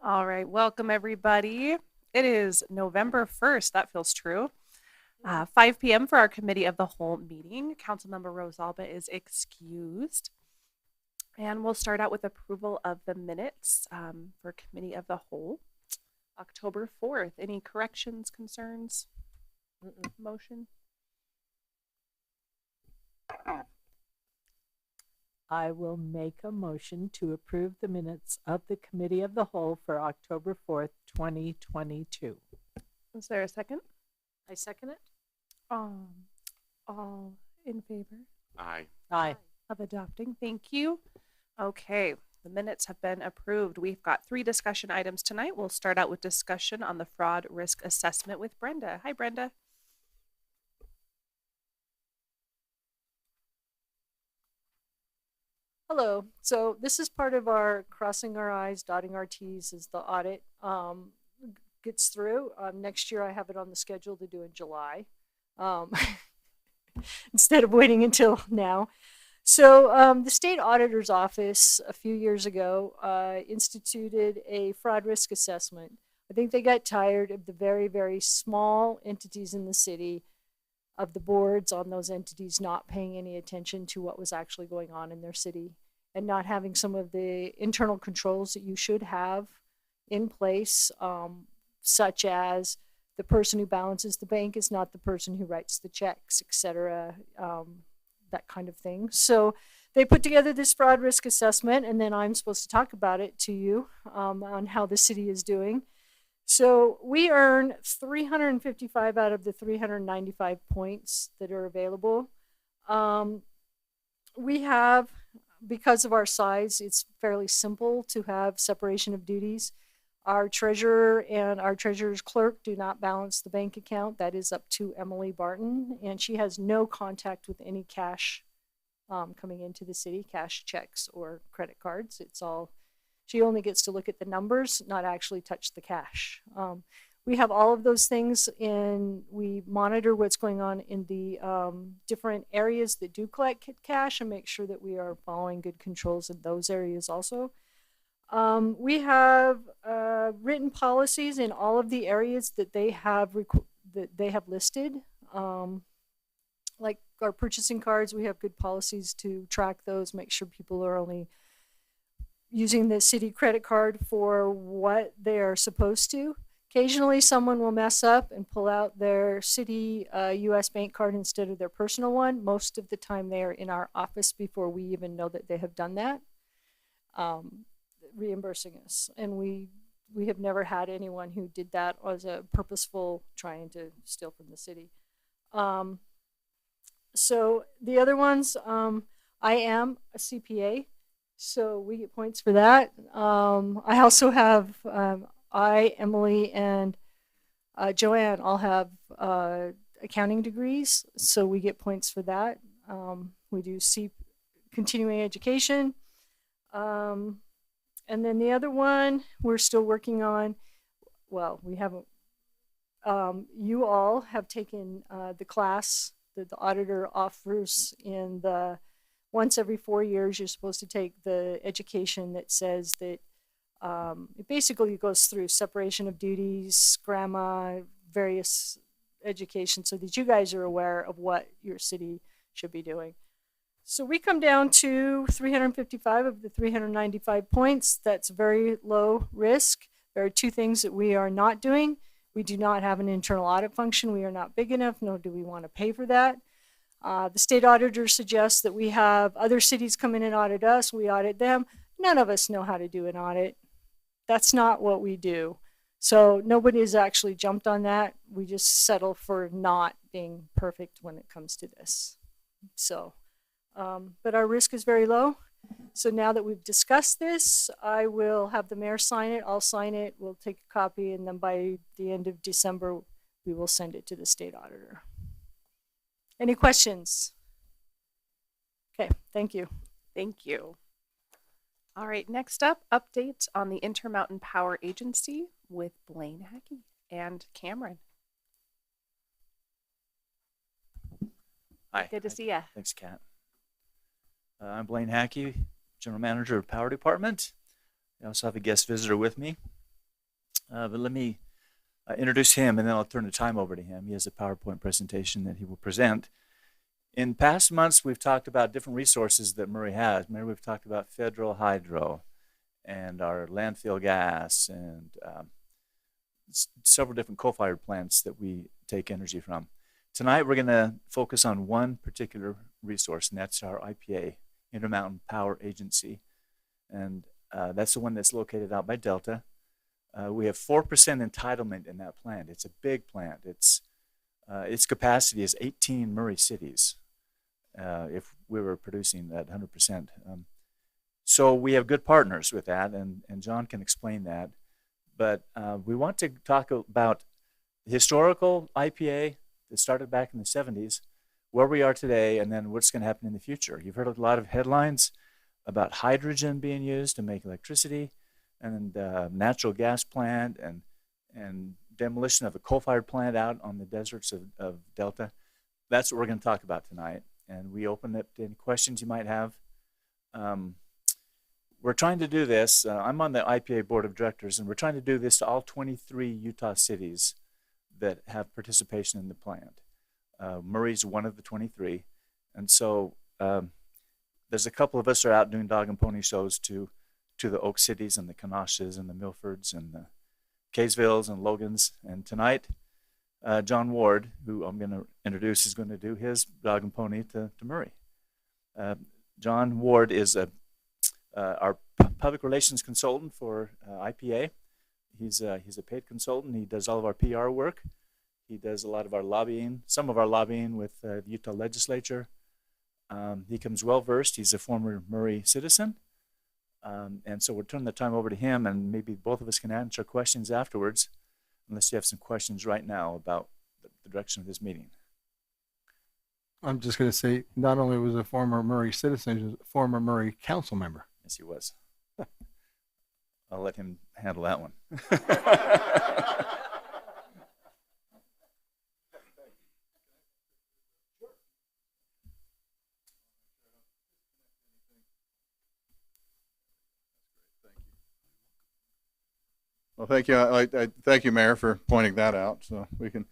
All right, welcome everybody. It is November 1st. That feels true. 5 p.m. for our committee of the whole meeting. Councilmember Rosalba is excused. And we'll start out with approval of the minutes for committee of the whole. October 4th. Any corrections, concerns? Motion? I will make a motion to approve the minutes of the Committee of the Whole for October 4th, 2022. Is there a second? I second it. All in favor? Aye. Aye. Of adopting. Thank you. Okay, the minutes have been approved. We've got 3 discussion items tonight. We'll start out with discussion on the fraud risk assessment with Brenda. Hi, Brenda. Hello. So this is part of our crossing our I's, dotting our T's as the audit gets through. Next year I have it on the schedule to do in July instead of waiting until now. So the state auditor's office a few years ago instituted a fraud risk assessment. I think they got tired of the very, very small entities in the city, of the boards on those entities not paying any attention to what was actually going on in their city and not having some of the internal controls that you should have in place, such as the person who balances the bank is not the person who writes the checks, etc., that kind of thing. So they put together this fraud risk assessment, and then I'm supposed to talk about it to you on how the city is doing. So we earn 355 out of the 395 points that are available. We have, because of our size, it's fairly simple to have separation of duties. Our treasurer and our treasurer's clerk do not balance the bank account. That is up to Emily Barton, and she has no contact with any cash coming into the city, cash, checks, or credit cards. It's all, she only gets to look at the numbers, not actually touch the cash. We have all of those things, and we monitor what's going on in the different areas that do collect cash and make sure that we are following good controls in those areas also. We have written policies in all of the areas that they have listed. Like our purchasing cards, we have good policies to track those, make sure people are only using the city credit card for what they are supposed to. Occasionally someone will mess up and pull out their city US bank card instead of their personal one. Most of the time they are in our office before we even know that they have done that, reimbursing us. And we have never had anyone who did that as a purposeful trying to steal from the city. So the other ones, I am a CPA, so we get points for that. I also have, Emily, and Joanne all have accounting degrees, so we get points for that. We do continuing education. And then the other one we're still working on, well, we haven't, you all have taken the class that the auditor offers in the, once every 4 years, you're supposed to take the education that says that it basically goes through separation of duties, grammar, various education, so that you guys are aware of what your city should be doing. So we come down to 355 of the 395 points. That's very low risk. There are 2 things that we are not doing. We do not have an internal audit function. We are not big enough, nor do we want to pay for that. The state auditor suggests that we have other cities come in and audit us. We audit them. None of us know how to do an audit. That's not what we do. So nobody has actually jumped on that. We just settle for not being perfect when it comes to this. So, but our risk is very low. So now that we've discussed this, I will have the mayor sign it. I'll sign it. We'll take a copy, and then by the end of December, we will send it to the state auditor. Any questions? Okay, thank you. Thank you. All right, next up, updates on the Intermountain Power Agency with Blaine Hackey and Cameron. Hi. Good to see you. Thanks, Kat. I'm Blaine Hackey, General Manager of Power Department. I also have a guest visitor with me, But let me introduce him, and then I'll turn the time over to him. He has a PowerPoint presentation that he will present. In past months, we've talked about different resources that Murray has. Maybe we've talked about federal hydro and our landfill gas and several different coal-fired plants that we take energy from. Tonight, we're going to focus on one particular resource, and that's our IPA, Intermountain Power Agency. And that's the one that's located out by Delta. We have 4% entitlement in that plant. It's a big plant. Its capacity is 18 Murray cities if we were producing at 100%. So we have good partners with that, and John can explain that. But we want to talk about the historical IPA that started back in the 70s, where we are today, and then what's going to happen in the future. You've heard a lot of headlines about hydrogen being used to make electricity, and natural gas plant, and demolition of a coal-fired plant out on the deserts of Delta. That's what we're going to talk about tonight. And we open up to any questions you might have. We're trying to do this. I'm on the IPA board of directors, and we're trying to do this to all 23 Utah cities that have participation in the plant. Murray's one of the 23. And so there's a couple of us are out doing dog and pony shows to the Oak Cities and the Kenoshes and the Milfords and the Kaysvilles and Logans. And tonight, John Ward, who I'm going to introduce, is going to do his dog and pony to Murray. John Ward is our public relations consultant for IPA. He's a paid consultant. He does all of our PR work. He does a lot of our lobbying, some of our lobbying with the Utah legislature. He comes well versed. He's a former Murray citizen. And so we'll turn the time over to him, and maybe both of us can answer questions afterwards, unless you have some questions right now about the direction of this meeting. I'm just going to say, not only was a former Murray citizen, he was a former Murray council member. Yes, he was. I'll let him handle that one. Well, thank you. I thank you, Mayor, for pointing that out. So we can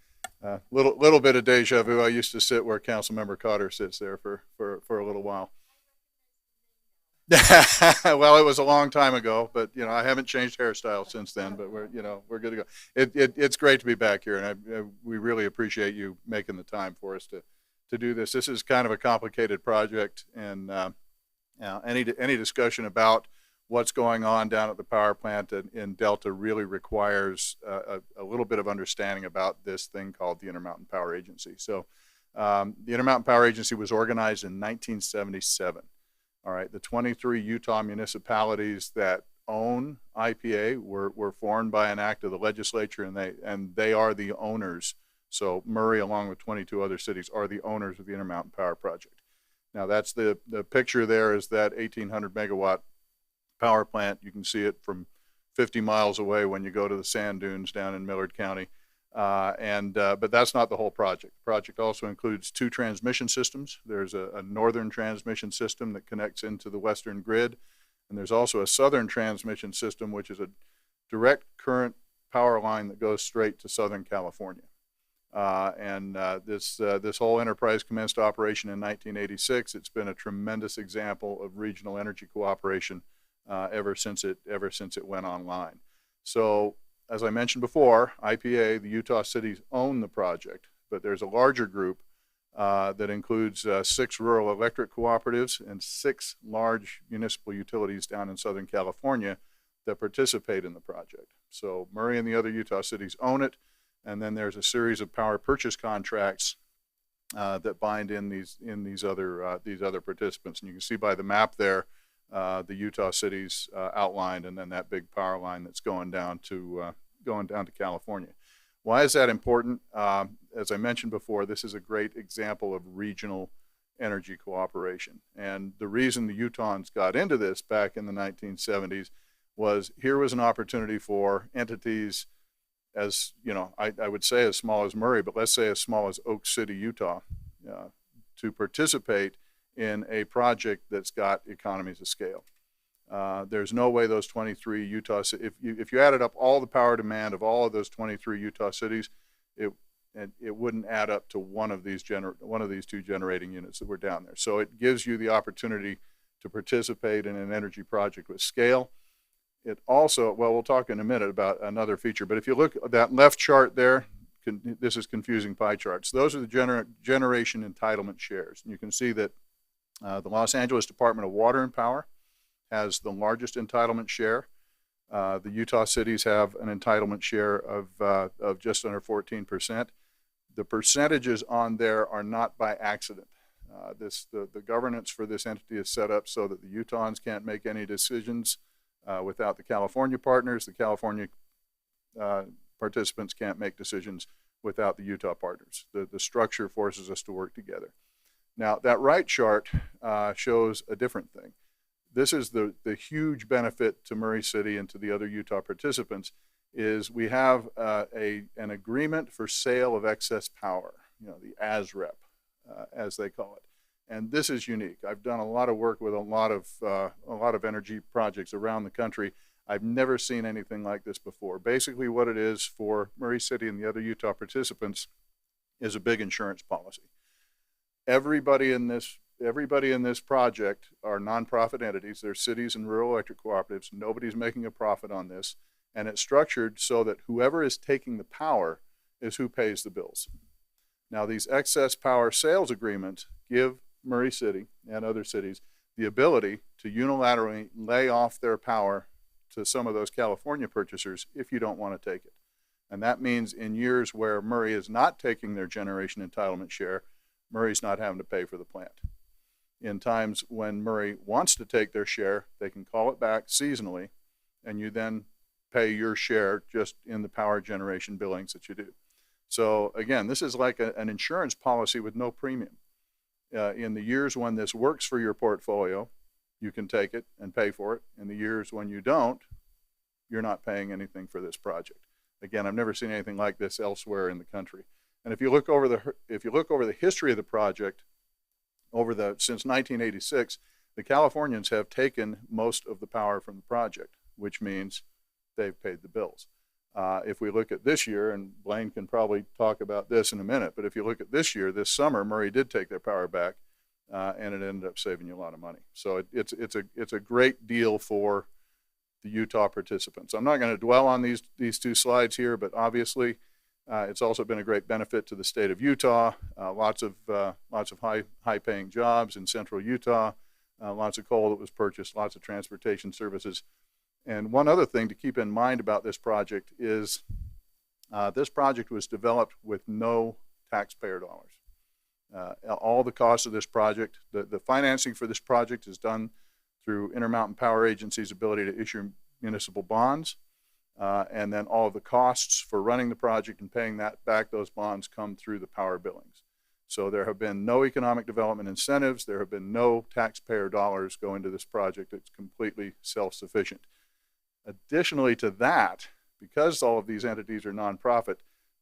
little bit of deja vu. I used to sit where Councilmember Cotter sits there for a little while. Well, it was a long time ago, but I haven't changed hairstyle since then. But we're good to go. It's great to be back here, and we really appreciate you making the time for us to do this. This is kind of a complicated project, and any discussion about what's going on down at the power plant in Delta really requires a little bit of understanding about this thing called the Intermountain Power Agency. So the Intermountain Power Agency was organized in 1977. All right, the 23 Utah municipalities that own IPA were formed by an act of the legislature, and they are the owners. So Murray, along with 22 other cities, are the owners of the Intermountain Power Project. Now that's the picture there is that 1,800 megawatt power plant. You can see it from 50 miles away when you go to the sand dunes down in Millard County. But that's not the whole project. The project also includes 2 transmission systems. There's a northern transmission system that connects into the western grid, and there's also a southern transmission system, which is a direct current power line that goes straight to Southern California. This whole enterprise commenced operation in 1986. It's been a tremendous example of regional energy cooperation ever since it went online. So, as I mentioned before, IPA, the Utah cities own the project, but there's a larger group that includes 6 rural electric cooperatives and 6 large municipal utilities down in Southern California that participate in the project. So Murray and the other Utah cities own it, and then there's a series of power purchase contracts that bind in these other participants. And you can see by the map there the Utah cities outlined, and then that big power line that's going down to California. Why is that important? As I mentioned before, this is a great example of regional energy cooperation. And the reason the Utahns got into this back in the 1970s was here was an opportunity for entities as, I would say as small as Murray, but let's say as small as Oak City, Utah, to participate in a project that's got economies of scale. There's no way those 23 Utah, if you added up all the power demand of all of those 23 Utah cities, it wouldn't add up to one of these two generating units that were down there. So it gives you the opportunity to participate in an energy project with scale. It also, well, we'll talk in a minute about another feature, but if you look at that left chart there, this is confusing pie charts. Those are the generation entitlement shares. And you can see that the Los Angeles Department of Water and Power has the largest entitlement share. The Utah cities have an entitlement share of just under 14%. The percentages on there are not by accident. The governance for this entity is set up so that the Utahns can't make any decisions without the California partners. The California participants can't make decisions without the Utah partners. The structure forces us to work together. Now, that right chart shows a different thing. This is the huge benefit to Murray City and to the other Utah participants is we have an agreement for sale of excess power, the ASREP, as they call it. And this is unique. I've done a lot of work with a lot of energy projects around the country. I've never seen anything like this before. Basically what it is for Murray City and the other Utah participants is a big insurance policy. Everybody in this project are nonprofit entities. They're cities and rural electric cooperatives. Nobody's making a profit on this. And it's structured so that whoever is taking the power is who pays the bills. Now, these excess power sales agreements give Murray City and other cities the ability to unilaterally lay off their power to some of those California purchasers if you don't want to take it. And that means in years where Murray is not taking their generation entitlement share, Murray's not having to pay for the plant. In times when Murray wants to take their share, they can call it back seasonally, and you then pay your share just in the power generation billings that you do. So again, this is like an insurance policy with no premium. In the years when this works for your portfolio, you can take it and pay for it. In the years when you don't, you're not paying anything for this project. Again, I've never seen anything like this elsewhere in the country. And if you look over the history of the project, since 1986, the Californians have taken most of the power from the project, which means they've paid the bills. If we look at this year, and Blaine can probably talk about this in a minute, but if you look at this year, this summer, Murray did take their power back, and it ended up saving you a lot of money. So it's a great deal for the Utah participants. I'm not going to dwell on these two slides here, but obviously it's also been a great benefit to the state of Utah. Lots of high-paying jobs in central Utah, lots of coal that was purchased, lots of transportation services. And one other thing to keep in mind about this project is this project was developed with no taxpayer dollars. All the costs of this project, the financing for this project is done through Intermountain Power Agency's ability to issue municipal bonds. And then all of the costs for running the project and paying back those bonds come through the power billings. So there have been no economic development incentives. There have been no taxpayer dollars go into this project. It's completely self-sufficient. Additionally to that, because all of these entities are nonprofit,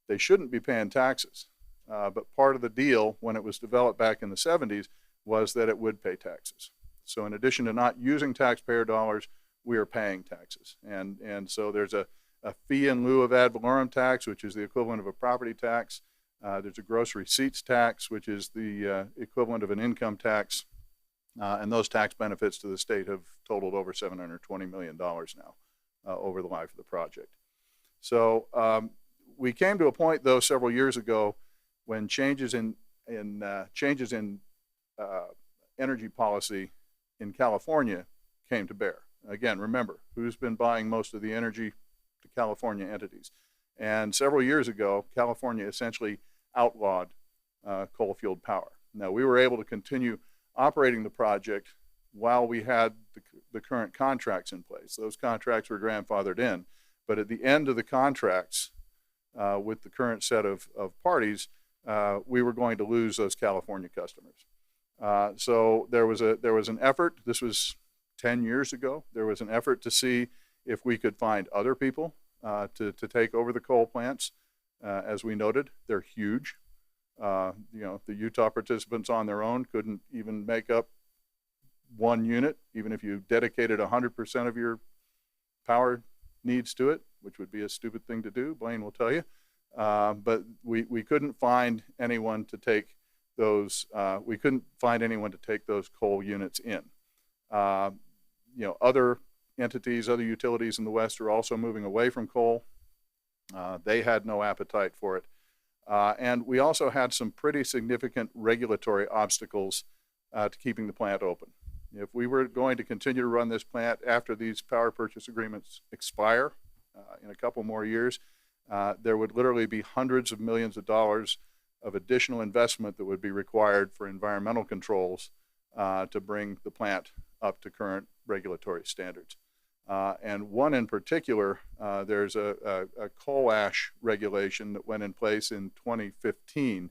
they shouldn't be paying taxes. But part of the deal when it was developed back in the 70s was that it would pay taxes. So in addition to not using taxpayer dollars, we are paying taxes. And so there's a fee in lieu of ad valorem tax, which is the equivalent of a property tax. There's a gross receipts tax, which is the equivalent of an income tax. And those tax benefits to the state have totaled over $720 million now over the life of the project. So we came to a point, though, several years ago when changes in energy policy in California came to bear. Again, remember, who's been buying most of the energy? The California entities. And several years ago, California essentially outlawed coal-fueled power. Now, we were able to continue operating the project while we had the current contracts in place. Those contracts were grandfathered in. But at the end of the contracts with the current set of parties, we were going to lose those California customers. So there was an effort. This was 10 years ago. There was an effort to see if we could find other people to take over the coal plants. As we noted, they're huge. The Utah participants on their own couldn't even make up one unit, even if you dedicated 100% of your power needs to it, which would be a stupid thing to do, Blaine will tell you. But we couldn't find anyone to take those. We couldn't find anyone to take those coal units in. Other entities, other utilities in the West are also moving away from coal. They had no appetite for it. And we also had some pretty significant regulatory obstacles to keeping the plant open. If we were going to continue to run this plant after these power purchase agreements expire in a couple more years, there would literally be hundreds of millions of dollars of additional investment that would be required for environmental controls to bring the plant up to current regulatory standards. And one in particular, there's a coal ash regulation that went in place in 2015.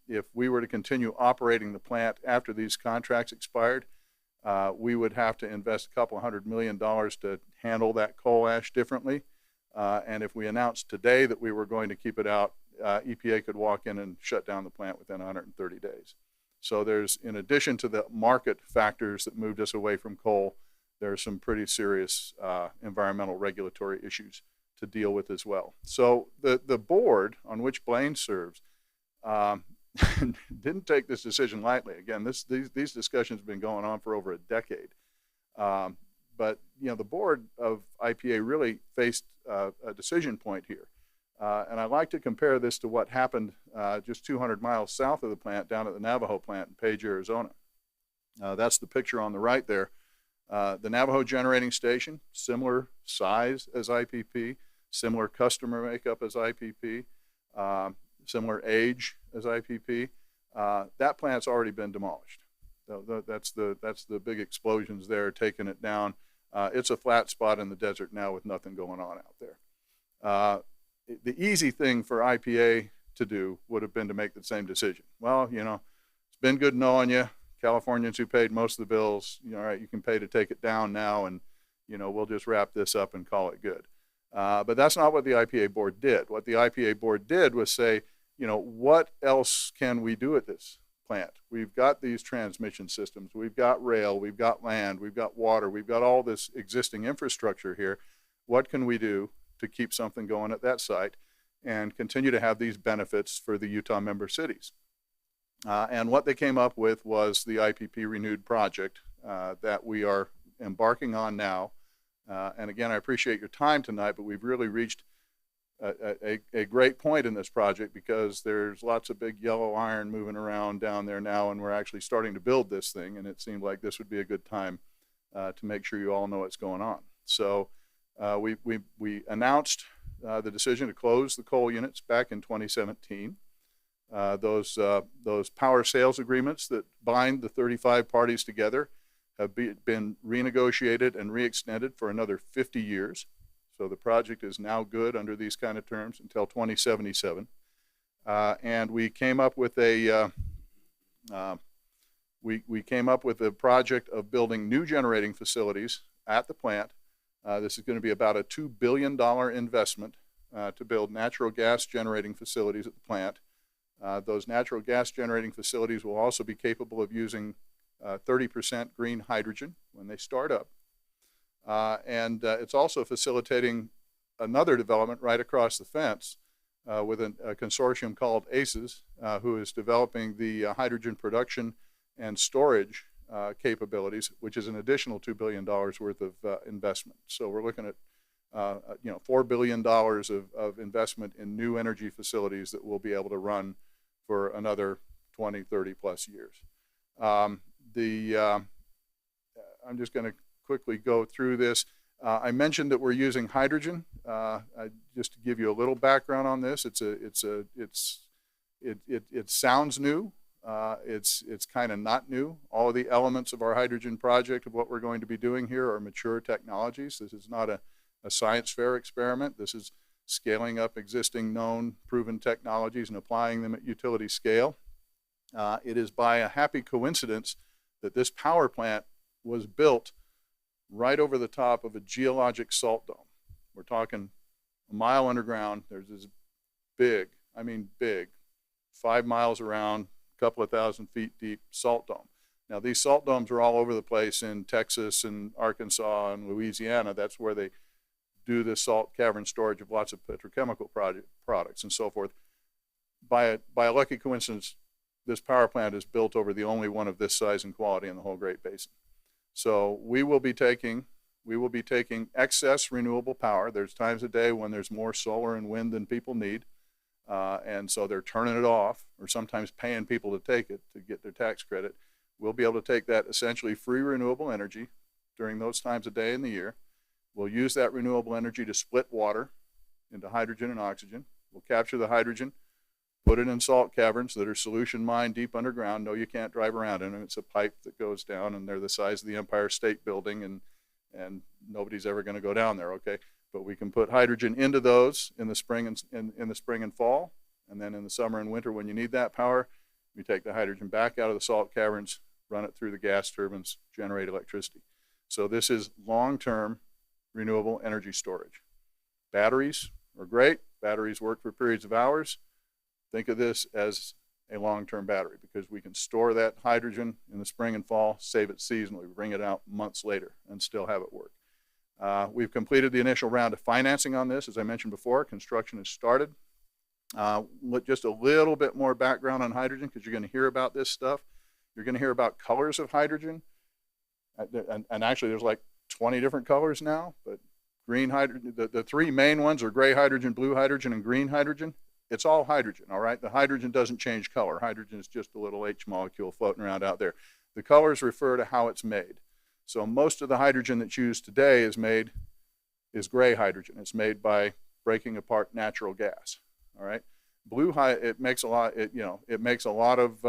If we were to continue operating the plant after these contracts expired, we would have to invest a couple $100 million to handle that coal ash differently. And if we announced today that we were going to keep it out, EPA could walk in and shut down the plant within 130 days. So there's, in addition to the market factors that moved us away from coal, there are some pretty serious environmental regulatory issues to deal with as well. So the board on which Blaine serves didn't take this decision lightly. Again, these discussions have been going on for over a decade. But the board of IPA really faced a decision point here. And I like to compare this to what happened just 200 miles south of the plant down at the Navajo plant in Page, Arizona. That's the picture on the right there. The Navajo generating station, similar size as IPP, similar customer makeup as IPP, similar age as IPP. That plant's already been demolished. That's the big explosions there, taking it down. It's a flat spot in the desert now with nothing going on out there. The easy thing for IPA to do would have been to make the same decision. Well, it's been good knowing you. Californians who paid most of the bills, all right, you can pay to take it down now, and we'll just wrap this up and call it good. But that's not what the IPA board did. What the IPA board did was say, what else can we do at this plant? We've got these transmission systems, we've got rail, we've got land, we've got water, we've got all this existing infrastructure here. What can we do to keep something going at that site and continue to have these benefits for the Utah member cities? And what they came up with was the IPP Renewed project that we are embarking on now. And again, I appreciate your time tonight, but we've really reached a great point in this project because there's lots of big yellow iron moving around down there now, and we're actually starting to build this thing, and it seemed like this would be a good time to make sure you all know what's going on. So we announced the decision to close the coal units back in 2017. Those power sales agreements that bind the 35 parties together have been renegotiated and re-extended for another 50 years. So the project is now good under these kind of terms until 2077. And we came up with a we came up with a project of building new generating facilities at the plant. This is going to be about a $2 billion investment to build natural gas generating facilities at the plant. Those natural gas generating facilities will also be capable of using 30% green hydrogen when they start up. And it's also facilitating another development right across the fence with a consortium called ACES, who is developing the hydrogen production and storage capabilities, which is an additional $2 billion worth of investment. So we're looking at $4 billion of investment in new energy facilities that we'll be able to run for another 20, 30 plus years. I'm just going to quickly go through this. I mentioned that we're using hydrogen. Just to give you a little background on this, it sounds new. It's kind of not new. All of the elements of our hydrogen project of what we're going to be doing here are mature technologies. This is not a science fair experiment. This is scaling up existing known proven technologies and applying them at utility scale. It is by a happy coincidence that this power plant was built right over the top of a geologic salt dome. We're talking a mile underground. There's this big, I mean big, 5 miles around, a couple of thousand feet deep salt dome. Now, these salt domes are all over the place in Texas and Arkansas and Louisiana. That's where they do the salt cavern storage of lots of petrochemical products and so forth. By a lucky coincidence, this power plant is built over the only one of this size and quality in the whole Great Basin. So we will be taking excess renewable power. There's times a day when there's more solar and wind than people need. And so they're turning it off or sometimes paying people to take it to get their tax credit. We'll be able to take that essentially free renewable energy during those times of day in the year. We'll use that renewable energy to split water into hydrogen and oxygen. We'll capture the hydrogen, put it in salt caverns that are solution mined deep underground. No, you can't drive around in them. It's a pipe that goes down, and they're the size of the Empire State Building, and nobody's ever going to go down there, okay? But we can put hydrogen into those in the spring and fall, and then in the summer and winter when you need that power, we take the hydrogen back out of the salt caverns, run it through the gas turbines, generate electricity. So this is long-term renewable energy storage. Batteries are great. Batteries work for periods of hours. Think of this as a long-term battery because we can store that hydrogen in the spring and fall, save it seasonally, bring it out months later and still have it work. We've completed the initial round of financing on this. As I mentioned before, construction has started. Just a little bit more background on hydrogen because you're going to hear about this stuff. You're going to hear about colors of hydrogen. And actually there's like 20 different colors now, but green hydrogen, the three main ones are gray hydrogen, blue hydrogen, and green hydrogen. It's all hydrogen, all right? The hydrogen doesn't change color. Hydrogen is just a little H molecule floating around out there. The colors refer to how it's made. So most of the hydrogen that's used today is gray hydrogen. It's made by breaking apart natural gas, all right? It makes a lot of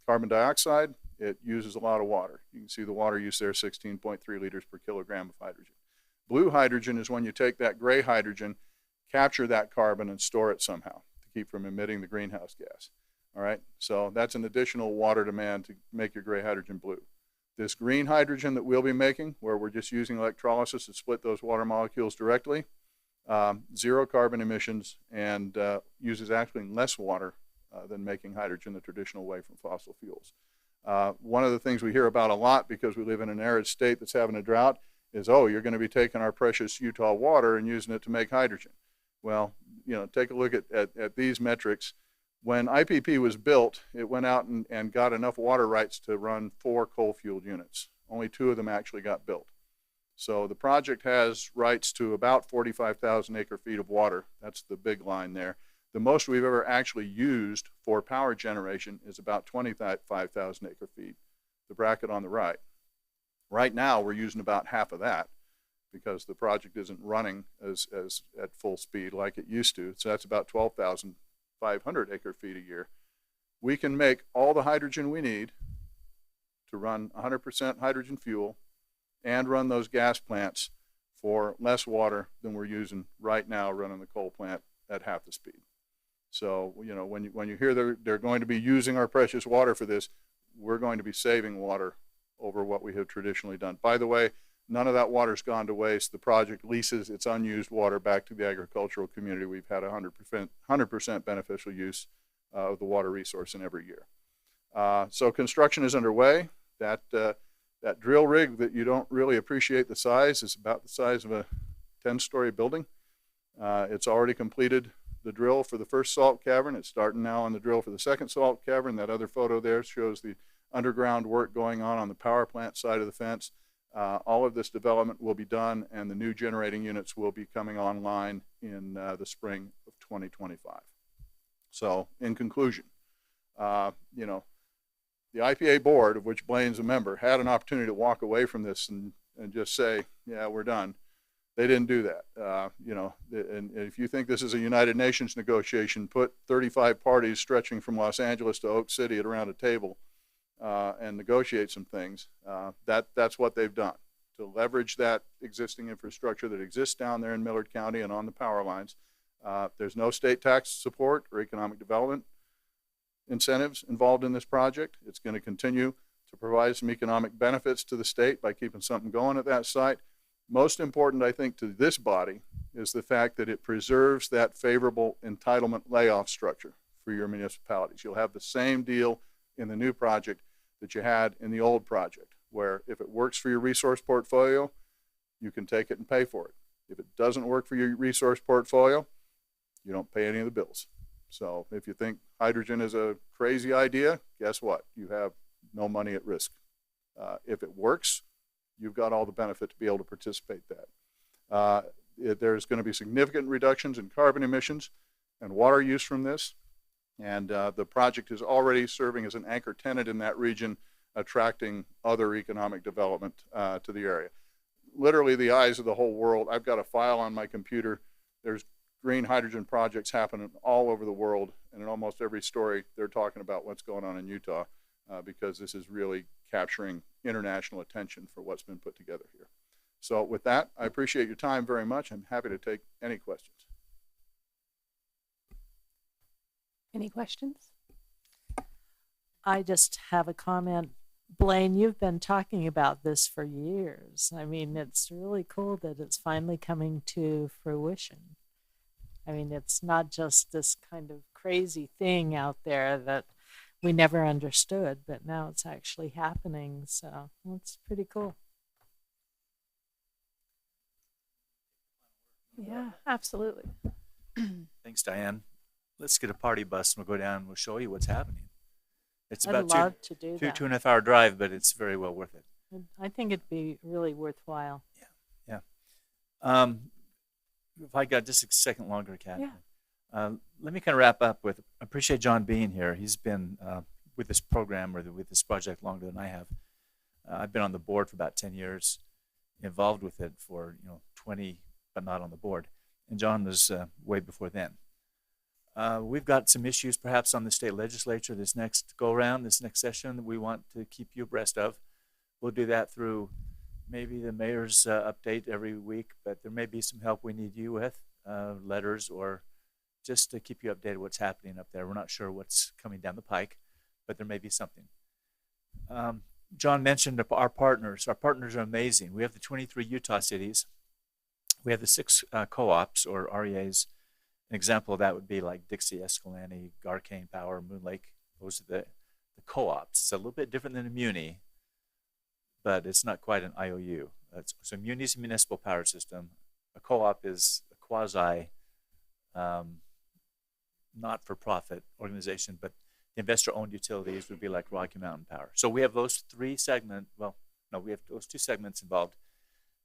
carbon dioxide. It uses a lot of water. You can see the water use there, 16.3 liters per kilogram of hydrogen. Blue hydrogen is when you take that gray hydrogen, capture that carbon and store it somehow to keep from emitting the greenhouse gas. All right, so that's an additional water demand to make your gray hydrogen blue. This green hydrogen that we'll be making, where we're just using electrolysis to split those water molecules directly, zero carbon emissions and uses actually less water than making hydrogen the traditional way from fossil fuels. One of the things we hear about a lot because we live in an arid state that's having a drought is, oh, you're going to be taking our precious Utah water and using it to make hydrogen. Well, take a look at these metrics. When IPP was built, it went out and got enough water rights to run 4 coal-fueled units. Only 2 of them actually got built. So the project has rights to about 45,000 acre-feet of water. That's the big line there. The most we've ever actually used for power generation is about 25,000 acre-feet, the bracket on the right. Right now, we're using about half of that because the project isn't running as at full speed like it used to. So that's about 12,500 acre-feet a year. We can make all the hydrogen we need to run 100% hydrogen fuel and run those gas plants for less water than we're using right now running the coal plant at half the speed. So, when you hear they're going to be using our precious water for this, we're going to be saving water over what we have traditionally done. By the way, none of that water's gone to waste. The project leases its unused water back to the agricultural community. We've had 100% beneficial use of the water resource in every year. So construction is underway. That drill rig that you don't really appreciate the size is about the size of a 10-story building. It's already completed the drill for the first salt cavern. It's starting now on the drill for the second salt cavern. That other photo there shows the underground work going on the power plant side of the fence. All of this development will be done and the new generating units will be coming online in the spring of 2025. So in conclusion, the IPA board, of which Blaine's a member, had an opportunity to walk away from this and just say, yeah, we're done. They didn't do that. And if you think this is a United Nations negotiation, put 35 parties stretching from Los Angeles to Oak City at around a table and negotiate some things. That's what they've done to leverage that existing infrastructure that exists down there in Millard County and on the power lines. There's no state tax support or economic development incentives involved in this project. It's going to continue to provide some economic benefits to the state by keeping something going at that site. Most important, I think, to this body is the fact that it preserves that favorable entitlement layoff structure for your municipalities. You'll have the same deal in the new project that you had in the old project, where if it works for your resource portfolio, you can take it and pay for it. If it doesn't work for your resource portfolio, you don't pay any of the bills. So if you think hydrogen is a crazy idea, guess what? You have no money at risk. If it works, you've got all the benefit to be able to participate that. There's going to be significant reductions in carbon emissions and water use from this. And the project is already serving as an anchor tenant in that region, attracting other economic development to the area. Literally the eyes of the whole world. I've got a file on my computer. There's green hydrogen projects happening all over the world, and in almost every story they're talking about what's going on in Utah, because this is really capturing international attention for what's been put together here. So with that, I appreciate your time very much. I'm happy to take any questions. Any questions? I just have a comment. Blaine, you've been talking about this for years. I mean, it's really cool that it's finally coming to fruition. I mean, it's not just this kind of crazy thing out there that we never understood, but now it's actually happening. So it's pretty cool. Yeah, absolutely. Thanks, Diane. Let's get a party bus and we'll go down and we'll show you what's happening. It's I'd about love to do two that. 2.5 hour drive, but it's very well worth it. I think it'd be really worthwhile. Yeah. If I got just a second longer, Kat. Yeah. Let me kind of wrap up with, I appreciate John being here. He's been with this program or with this project longer than I have. I've been on the board for about 10 years, involved with it for 20, but not on the board. And John was way before then. We've got some issues perhaps on the state legislature this next go around, this next session that we want to keep you abreast of. We'll do that through maybe the mayor's update every week, but there may be some help we need you with, letters or just to keep you updated what's happening up there. We're not sure what's coming down the pike, but there may be something. John mentioned our partners. Our partners are amazing. We have the 23 Utah cities. We have the 6 co-ops or REAs. An example of that would be like Dixie, Escalante, Garcane Power, Moon Lake. Those are the co-ops. It's a little bit different than a muni, but it's not quite an IOU. So muni is a municipal power system. A co-op is a quasi not-for-profit organization, but the investor-owned utilities would be like Rocky Mountain Power. So we have those 3 segments. Well, no, we have those 2 segments involved.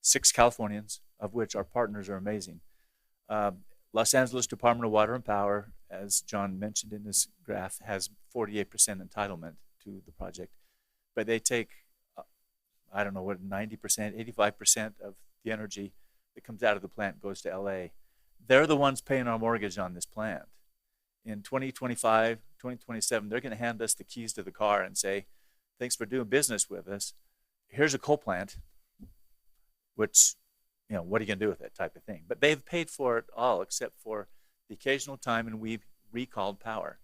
6 Californians, of which our partners are amazing. Los Angeles Department of Water and Power, as John mentioned in this graph, has 48% entitlement to the project, but they take, I don't know what, 90%, 85% of the energy that comes out of the plant goes to LA. They're the ones paying our mortgage on this plant. In 2025, 2027, they're going to hand us the keys to the car and say, thanks for doing business with us. Here's a coal plant, which, what are you going to do with it type of thing. But they've paid for it all except for the occasional time, and we've recalled power.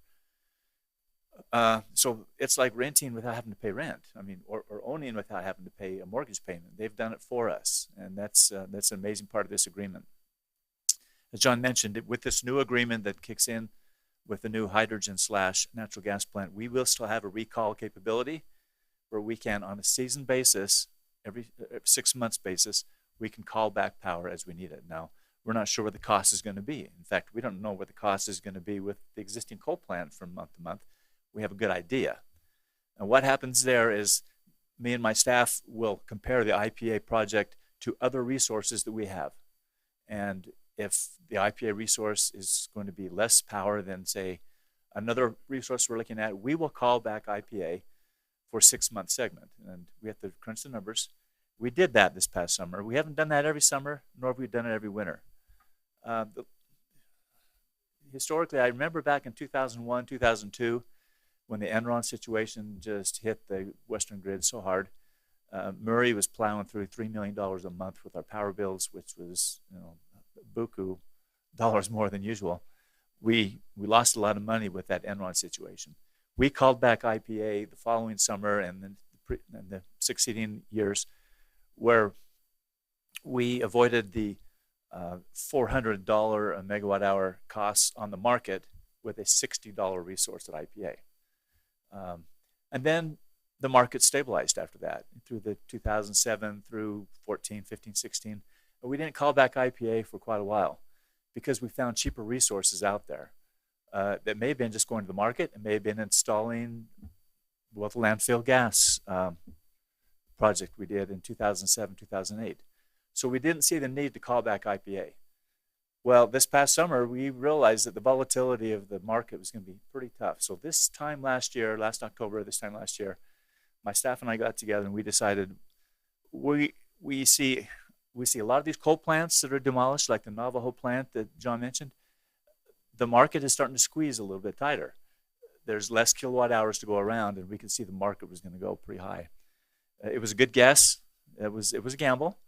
So it's like renting without having to pay rent. I mean, or owning without having to pay a mortgage payment. They've done it for us, and that's an amazing part of this agreement. As John mentioned, with this new agreement that kicks in with the new hydrogen/natural gas plant, we will still have a recall capability where we can, on a season basis, every 6 months basis, we can call back power as we need it. Now, we're not sure what the cost is going to be. In fact, we don't know what the cost is going to be with the existing coal plant from month to month. We have a good idea. And what happens there is me and my staff will compare the IPA project to other resources that we have. And if the IPA resource is going to be less power than, say, another resource we're looking at, we will call back IPA for a 6-month segment. And we have to crunch the numbers. We did that this past summer. We haven't done that every summer, nor have we done it every winter. Historically, I remember back in 2001, 2002, when the Enron situation just hit the Western grid so hard. Murray was plowing through $3 million a month with our power bills, which was, buku dollars more than usual. We lost a lot of money with that Enron situation. We called back IPA the following summer and then the succeeding years, where we avoided the $400 a megawatt hour costs on the market with a $60 resource at IPA. And then the market stabilized after that through the 2007 through 14, 15, 16. And we didn't call back IPA for quite a while because we found cheaper resources out there that may have been just going to the market. It may have been installing the landfill gas project we did in 2007, 2008. So we didn't see the need to call back IPA. Well, this past summer, we realized that the volatility of the market was going to be pretty tough. So this time last year, last October, this time last year, my staff and I got together and we decided we see a lot of these coal plants that are demolished, like the Navajo plant that John mentioned. The market is starting to squeeze a little bit tighter. There's less kilowatt hours to go around, and we could see the market was going to go pretty high. It was a good guess. It was a gamble,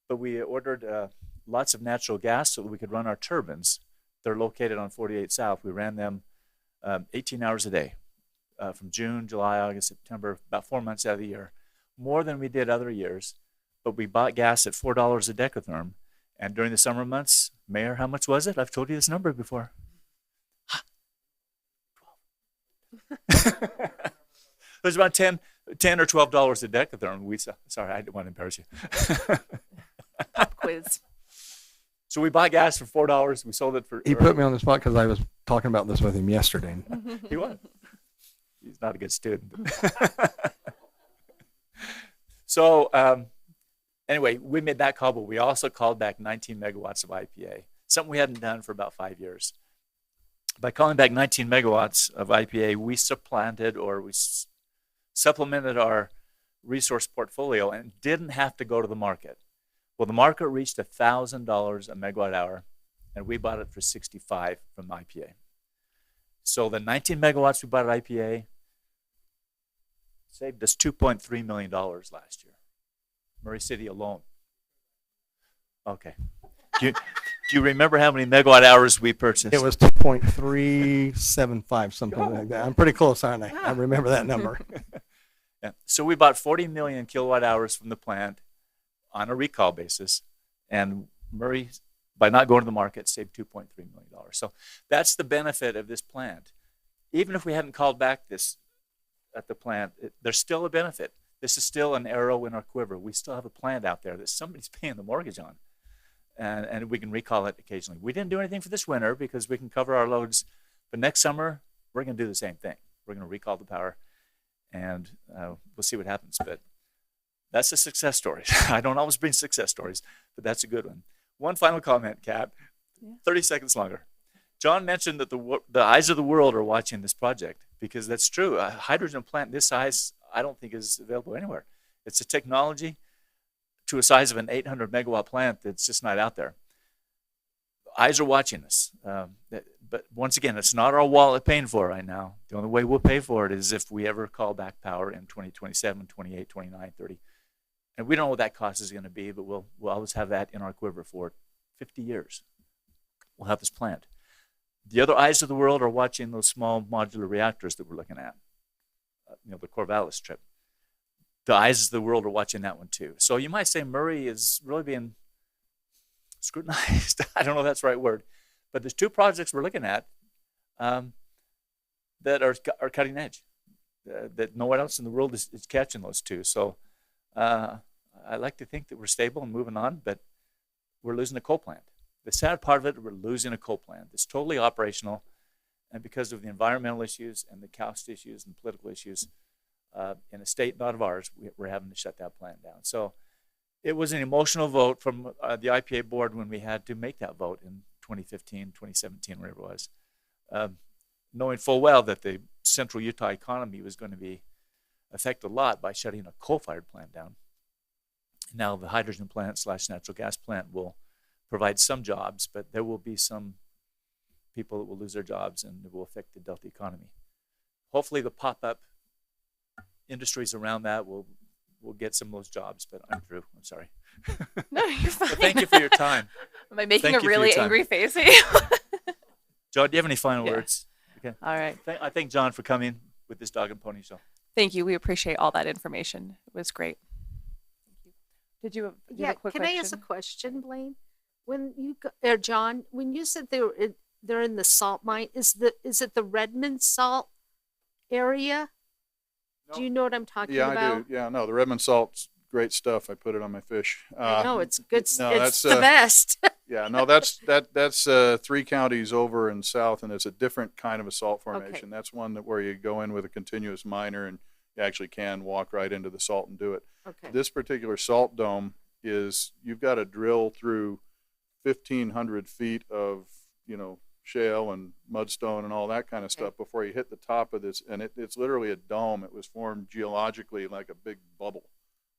but we ordered lots of natural gas so that we could run our turbines. They're located on 48 South. We ran them 18 hours a day from June, July, August, September, about 4 months out of the year, more than we did other years. But we bought gas at $4 a decatherm. And during the summer months, Mayor, how much was it? I've told you this number before. 12. It was about $10 or $12 a decatherm. Sorry, I didn't want to embarrass you. Pop quiz. So we bought gas for $4. We sold it for. He put me on the spot because I was talking about this with him yesterday. He was. He's not a good student. So anyway, we made that call, but we also called back 19 megawatts of IPA, something we hadn't done for about 5 years. By calling back 19 megawatts of IPA, we supplanted or we supplemented our resource portfolio and didn't have to go to the market. Well, the market reached $1,000 a megawatt hour, and we bought it for $65 from IPA. So the 19 megawatts we bought at IPA saved us $2.3 million last year. Murray City alone. Okay. Do you remember how many megawatt hours we purchased? It was 2.375, something like that. I'm pretty close, aren't I? I remember that number. Yeah. So we bought 40 million kilowatt hours from the plant on a recall basis, and Murray, by not going to the market, saved $2.3 million. So that's the benefit of this plant. Even if we hadn't called back this at the plant, there's still a benefit. This is still an arrow in our quiver. We still have a plant out there that somebody's paying the mortgage on, and we can recall it occasionally. We didn't do anything for this winter because we can cover our loads, but next summer, we're going to do the same thing. We're going to recall the power, and we'll see what happens. But that's a success story. I don't always bring success stories, but that's a good one. One final comment, Kat. Yeah. 30 seconds longer. John mentioned that the eyes of the world are watching this project, because that's true. A hydrogen plant this size, I don't think is available anywhere. It's a technology to a size of an 800 megawatt plant that's just not out there. Eyes are watching us. But once again, it's not our wallet paying for it right now. The only way we'll pay for it is if we ever call back power in 2027, 28, 29, 30. And we don't know what that cost is going to be, but we'll always have that in our quiver for 50 years. We'll have this plant. The other eyes of the world are watching those small modular reactors that we're looking at, the Corvallis trip. The eyes of the world are watching that one too. So you might say Murray is really being scrutinized. I don't know if that's the right word. But there's two projects we're looking at that are cutting edge, that no one else in the world is catching those two. So I like to think that we're stable and moving on, but we're losing a coal plant. The sad part of it, we're losing a coal plant. It's totally operational, and because of the environmental issues and the cost issues and political issues in a state not of ours, we're having to shut that plant down. So it was an emotional vote from the IPA board when we had to make that vote in 2015, 2017, wherever it was, knowing full well that the central Utah economy was going to be affected a lot by shutting a coal-fired plant down. Now the hydrogen plant / natural gas plant will provide some jobs, but there will be some people that will lose their jobs, and it will affect the Delta economy. Hopefully the pop-up industries around that will get some of those jobs, but I'm through. I'm sorry. No, you're fine. But thank you for your time. Am I making Thank a you for your really time. angry face? John, do you have any final Yeah. words? Okay. All right. I thank John for coming with this Dog and Pony Show. Thank you. We appreciate all that information. It was great. Thank you. Did you have Yeah, a quick can question? I ask a question, Blaine? When you or John, when you said they're in the salt mine, is it the Redmond salt area? Do you know what I'm talking Yeah, about? I do. Yeah, no, the Redmond salt's great stuff. I put it on my fish. I know it's good. no, It's that's, the best. Yeah, no, that's 3 counties over and south, and it's a different kind of a salt formation. That's one that where you go in with a continuous miner and you actually can walk right into the salt and do it. Okay. This particular salt dome is you've got to drill through 1,500 feet of shale and mudstone and all that kind of stuff before you hit the top of this, and it's literally a dome. It was formed geologically like a big bubble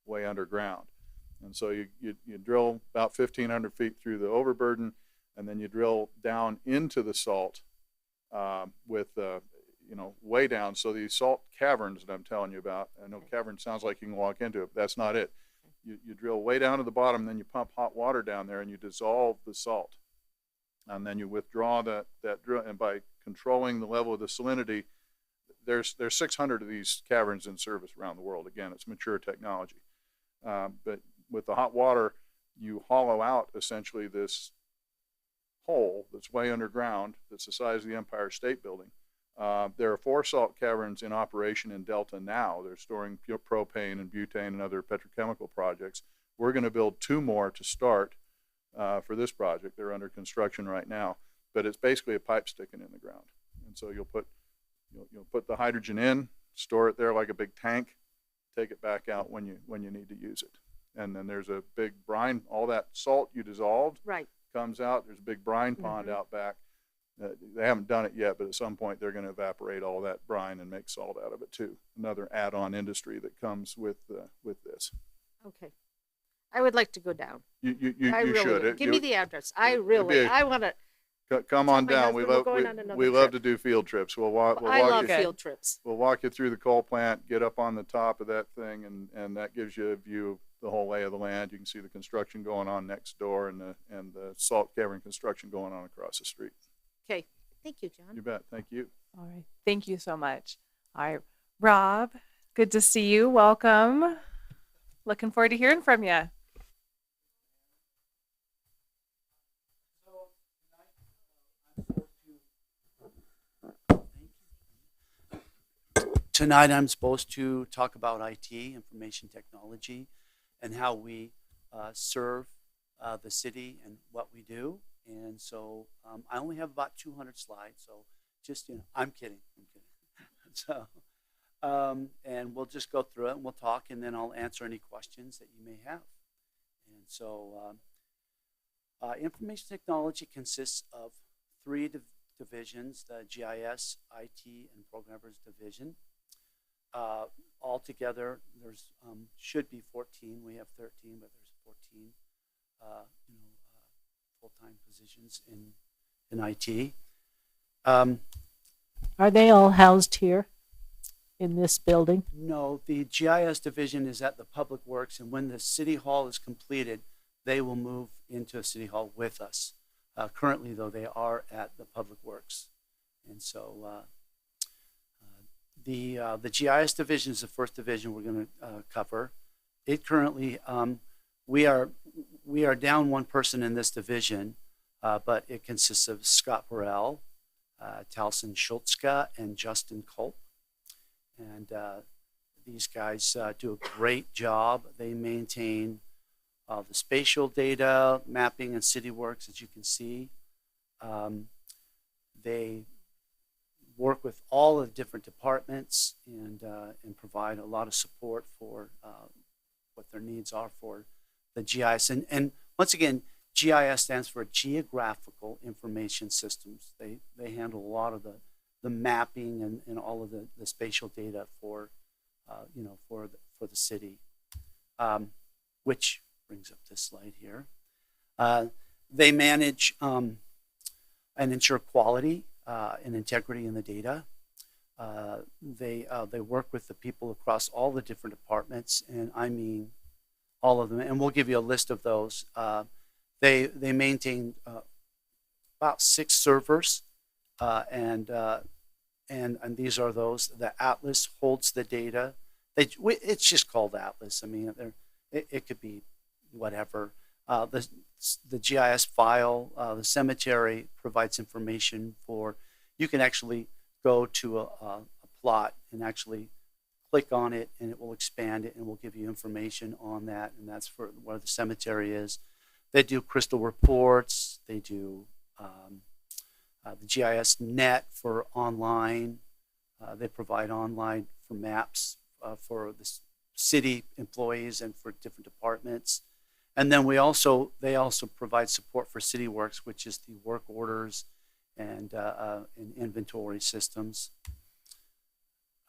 way underground. And so you drill about 1,500 feet through the overburden, and then you drill down into the salt with way down. So these salt caverns that I'm telling you about, I know cavern sounds like you can walk into it, but that's not it. You drill way down to the bottom, and then you pump hot water down there, and you dissolve the salt. And then you withdraw that drill, and by controlling the level of the salinity, there's 600 of these caverns in service around the world. Again, it's mature technology. But with the hot water, you hollow out essentially this hole that's way underground that's the size of the Empire State Building. There are 4 salt caverns in operation in Delta now. They're storing propane and butane and other petrochemical projects. We're going to build 2 more to start for this project. They're under construction right now, but it's basically a pipe sticking in the ground. And so you'll put the hydrogen in, store it there like a big tank, take it back out when you need to use it. And then there's a big brine, all that salt you dissolved comes out. There's a big brine pond out back. They haven't done it yet, but at some point they're going to evaporate all that brine and make salt out of it too. Another add-on industry that comes with this. Okay. I would like to go down. You really should. would. Give me the address. I want to. Come on Tell my down. husband we're going on another We love trip. to do field trips. We'll walk I love you. field trips. We'll walk you through the coal plant, get up on the top of that thing, and that gives you a view of the whole lay of the land. You can see the construction going on next door and the salt cavern construction going on across the street. Okay. Thank you, John. You bet. Thank you. All right. Thank you so much. All right. Rob, good to see you. Welcome. Looking forward to hearing from you. Tonight I'm supposed to talk about IT, information technology, and how we serve the city and what we do. And so I only have about 200 slides, so just, I'm kidding. So, and we'll just go through it and we'll talk, and then I'll answer any questions that you may have. And so information technology consists of 3 divisions, the GIS, IT, and Programmers Division. Altogether, there's should be 14. We have 13, but there's 14 full-time positions in IT. Are they all housed here in this building? No, the GIS division is at the Public Works, and when the City Hall is completed, they will move into City Hall with us. Currently, though, they are at the Public Works. And so the GIS division is the first division we're going to cover. It currently, we are down 1 person in this division, but it consists of Scott Burrell, Taliesin Schultzka, and Justin Culp. And these guys do a great job. They maintain the spatial data, mapping, and city works, as you can see. They work with all the different departments and provide a lot of support for what their needs are for the GIS. And once again, GIS stands for Geographical Information Systems. They handle a lot of the mapping and all of the spatial data for for the city, which brings up this slide here. They manage and ensure quality and integrity in the data. They work with the people across all the different departments, and I mean all of them. And we'll give you a list of those. They maintain about 6 servers, and these are those. The Atlas holds the data. It's just called Atlas. I mean, it could be whatever. The GIS file, the cemetery provides information for. You can actually go to a plot and actually click on it and it will expand it and will give you information on that. And that's for where the cemetery is. They do crystal reports. They do the GIS net for online. They provide online for maps for the city employees and for different departments. And then they also provide support for CityWorks, which is the work orders and inventory systems.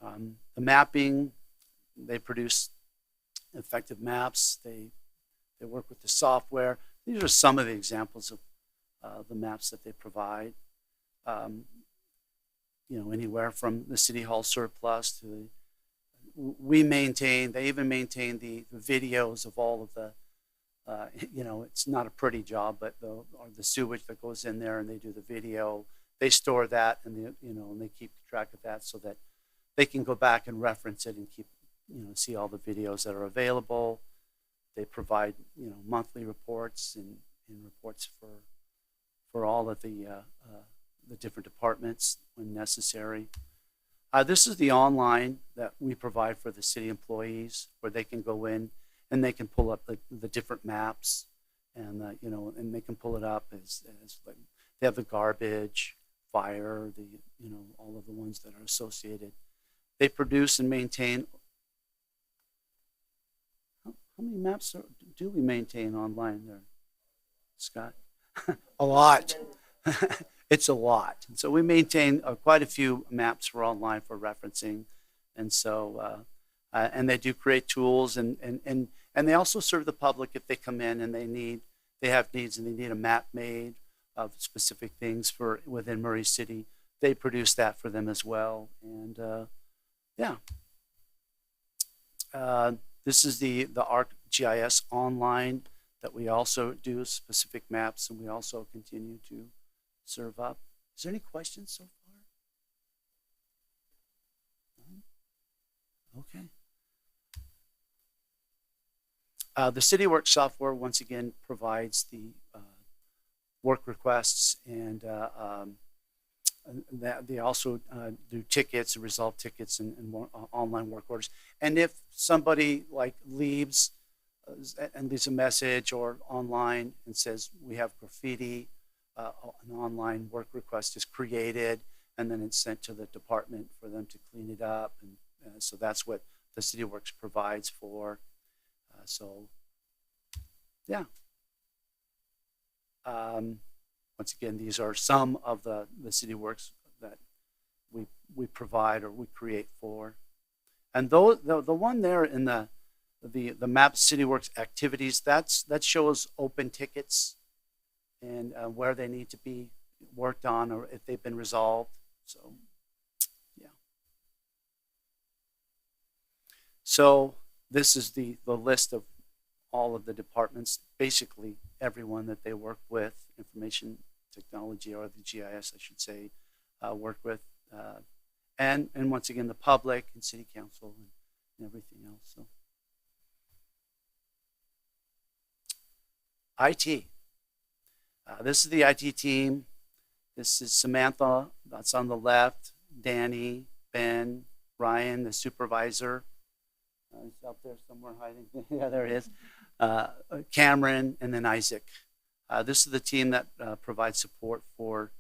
The mapping, they produce effective maps. They work with the software. These are some of the examples of the maps that they provide. Anywhere from the City Hall surplus to they even maintain the videos of all of the, it's not a pretty job, but the sewage that goes in there, and they do the video. They store that, and they keep track of that so that they can go back and reference it and see all the videos that are available. They provide, monthly reports and reports for all of the different departments when necessary. This is the online that we provide for the city employees, where they can go in and they can pull up the different maps, and and they can pull it up as like they have the garbage, fire, all of the ones that are associated. They produce and maintain. How many maps do we maintain online there, Scott? A lot. It's a lot. And so we maintain quite a few maps for online for referencing. And so, and they do create tools, and they also serve the public if they come in and they have needs and they need a map made of specific things within Murray City. They produce that for them as well. And this is the ArcGIS online that we also do specific maps, and we also continue to serve up. Is there any questions so far? Okay. The CityWorks software, once again, provides the work requests, and they also do tickets, resolve tickets, and online work orders. And if somebody leaves a message or online and says we have graffiti, an online work request is created, and then it's sent to the department for them to clean it up. And so that's what the CityWorks provides for. Once again, these are some of the CityWorks that we provide or we create for. And the one there in the map CityWorks activities, that shows open tickets and where they need to be worked on or if they've been resolved. So, yeah. So this is the list of all of the departments, basically everyone that they work with, information technology, or the GIS, I should say, work with, and once again the public and city council and everything else. So, IT. This is the IT team. This is Samantha, that's on the left. Danny, Ben, Ryan, the supervisor. He's up there somewhere hiding. Yeah, there he is. Cameron, and then Isaac. This is the team that provides support for,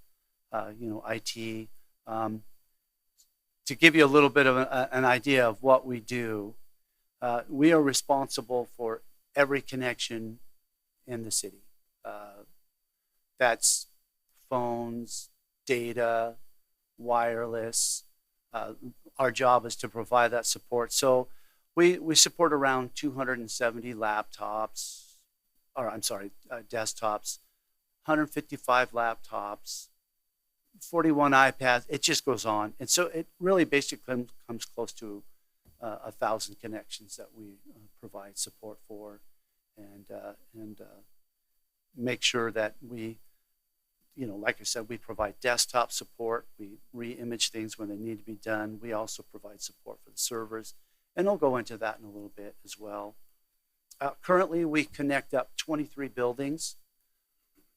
IT. To give you a little bit of an idea of what we do, we are responsible for every connection in the city. That's phones, data, wireless. Our job is to provide that support. So we support around 270 laptops, desktops, 155 laptops, 41 iPads. It just goes on. And so it really basically comes close to 1,000 connections that we provide support for, and make sure that we, like I said, we provide desktop support. We re-image things when they need to be done. We also provide support for the servers, and I'll go into that in a little bit as well. Currently, we connect up 23 buildings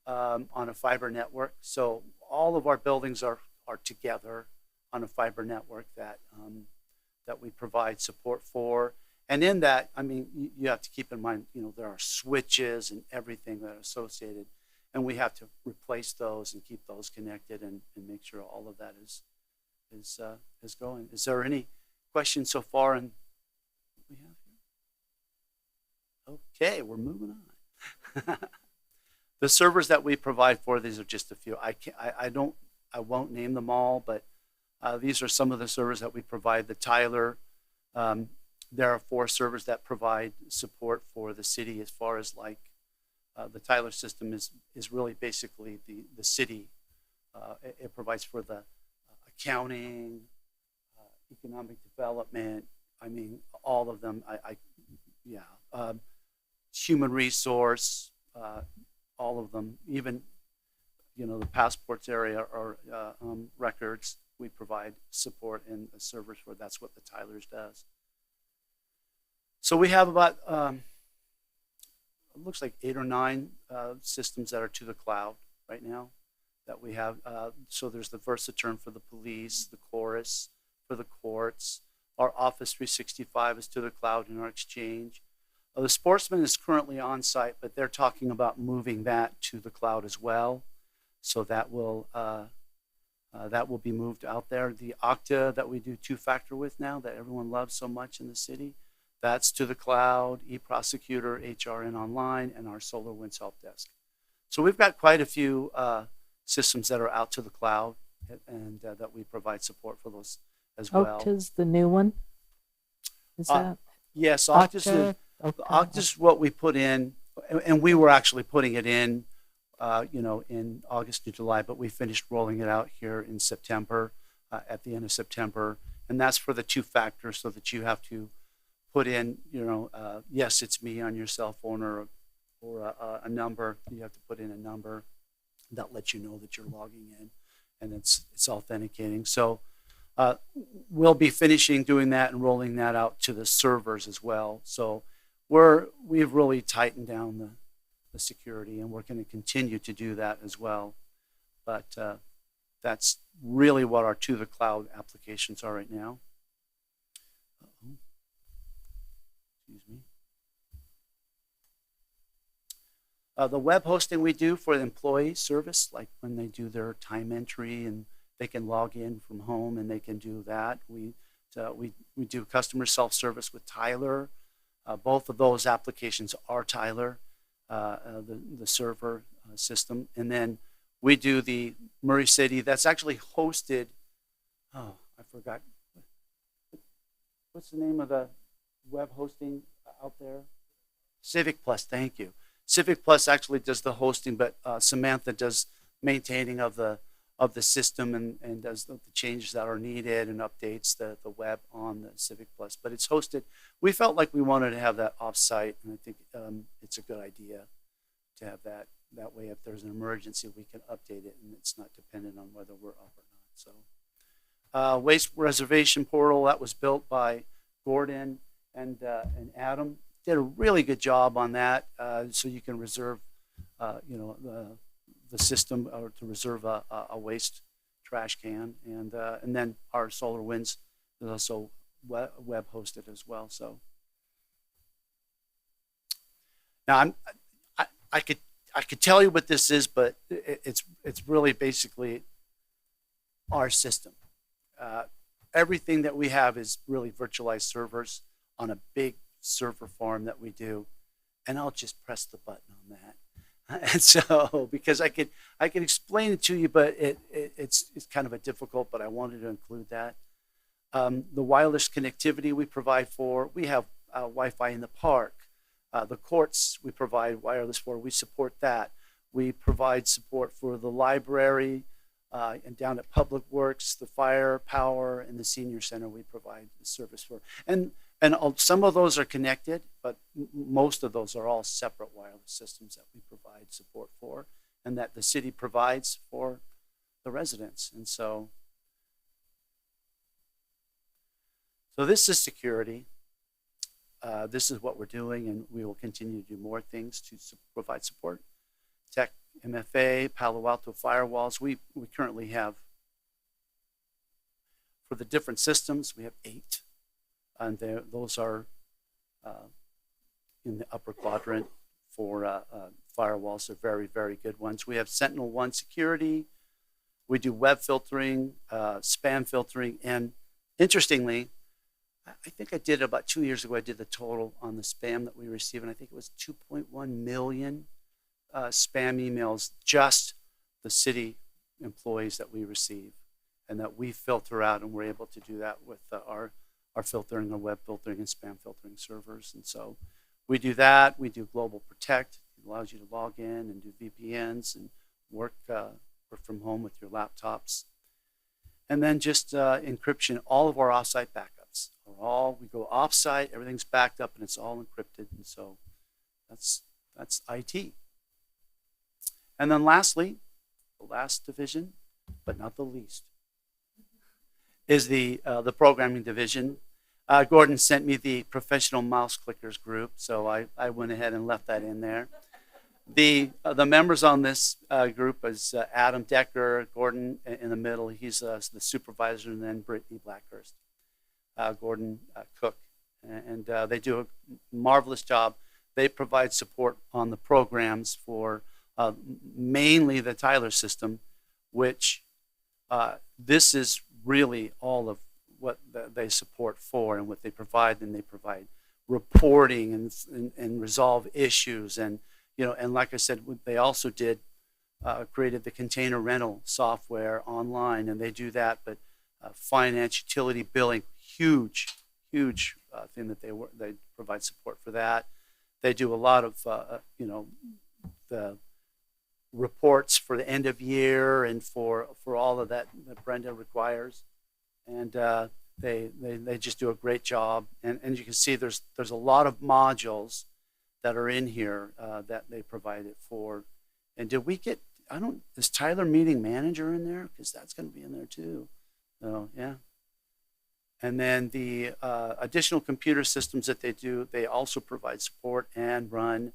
on a fiber network. So all of our buildings are together on a fiber network that that we provide support for. And in that, I mean, you have to keep in mind, there are switches and everything that are associated, and we have to replace those and keep those connected and make sure all of that is going. Is there any questions so far? And we have here? Okay, we're moving on. The servers that we provide for, these are just a few. I won't name them all, but these are some of the servers that we provide. The Tyler, there are 4 servers that provide support for the city as far as like the Tyler system is really basically the city. It provides for the accounting, economic development. I mean, all of them. Human resource, all of them. Even the passports area or records. We provide support in the servers for. That's what the Tylers does. So we have about, it looks like 8 or 9 systems that are to the cloud right now that we have. So there's the Versaturn for the police, the Chorus for the courts. Our Office 365 is to the cloud in our Exchange. The Sportsman is currently on site, but they're talking about moving that to the cloud as well. So that will be moved out there. The Okta that we do 2-factor with now that everyone loves so much in the city, that's to the cloud, eProsecutor, HRN Online, and our SolarWinds Help Desk. So we've got quite a few systems that are out to the cloud and that we provide support for those as well. Okta's the new one? Is that? Yes, Okta's what we put in, and we were actually putting it in, in August to July, but we finished rolling it out here in September, at the end of September. And that's for the 2-factor so that you have to put in, yes, it's me on your cell phone or a number. You have to put in a number that lets you know that you're logging in, and it's authenticating. So we'll be finishing doing that and rolling that out to the servers as well. So we've really tightened down the security, and we're going to continue to do that as well. But that's really what our to the cloud applications are right now. Excuse me. The web hosting we do for the employee service, like when they do their time entry and they can log in from home and they can do that. We do customer self-service with Tyler. Both of those applications are Tyler, the server system. And then we do the Murray City. That's actually hosted. Oh, I forgot. What's the name of the web hosting out there? Civic Plus, thank you. Civic Plus actually does the hosting, but Samantha does maintaining of the system and does the changes that are needed and updates the web on the Civic Plus. But it's hosted. We felt like we wanted to have that off-site, and I think it's a good idea to have that. That way, if there's an emergency, we can update it, and it's not dependent on whether we're up or not. So, waste reservation portal that was built by Gordon and Adam did a really good job on that. So you can reserve, the system or to reserve a waste trash can, and then our SolarWinds is also web hosted as well. So now I could tell you what this is, but it's really basically our system. Everything that we have is really virtualized servers on a big server farm that we do, and I'll just press the button on that. And so, because I could explain it to you, but it's kind of a difficult, but I wanted to include that. The wireless connectivity we provide for, we have Wi-Fi in the park. The courts we provide wireless for, we support that. We provide support for the library and down at Public Works, the fire, power, and the senior center we provide the service for. And some of those are connected, but most of those are all separate wireless systems that we provide support for and that the city provides for the residents. And so this is security. This is what we're doing, and we will continue to do more things to provide support. Tech, MFA, Palo Alto firewalls. We currently have, for the different systems, we have 8 and those are in the upper quadrant for firewalls. They're very, very good ones. We have Sentinel-1 security. We do web filtering, spam filtering, and interestingly, I think I did about 2 years ago, I did the total on the spam that we receive, and I think it was 2.1 million spam emails, just the city employees that we receive and that we filter out, and we're able to do that with our filtering, our web filtering and spam filtering servers. And so we do that. We do Global Protect. It allows you to log in and do VPNs and work from home with your laptops. And then just encryption. All of our offsite backups are all, we go offsite, everything's backed up, and it's all encrypted. And so that's IT. And then lastly, the last division, but not the least, is the programming division. Gordon sent me the professional mouse clickers group, so I went ahead and left that in there. The members on this group is Adam Decker, Gordon in the middle, he's the supervisor, and then Brittany Blackhurst, Gordon Cook. And they do a marvelous job. They provide support on the programs for mainly the Tyler system, which this is really all of what they support for and what they provide. And they provide reporting and resolve issues. And, and like I said, they also did created the container rental software online, and they do that. But finance, utility, billing, huge thing that they provide support for that. They do a lot of the reports for the end of year and for all of that Brenda requires, and they just do a great job. And you can see there's a lot of modules that are in here that they provide it for. And did we get, is Tyler Meeting Manager in there? Because that's going to be in there too. So yeah. And then the additional computer systems that they do, they also provide support and run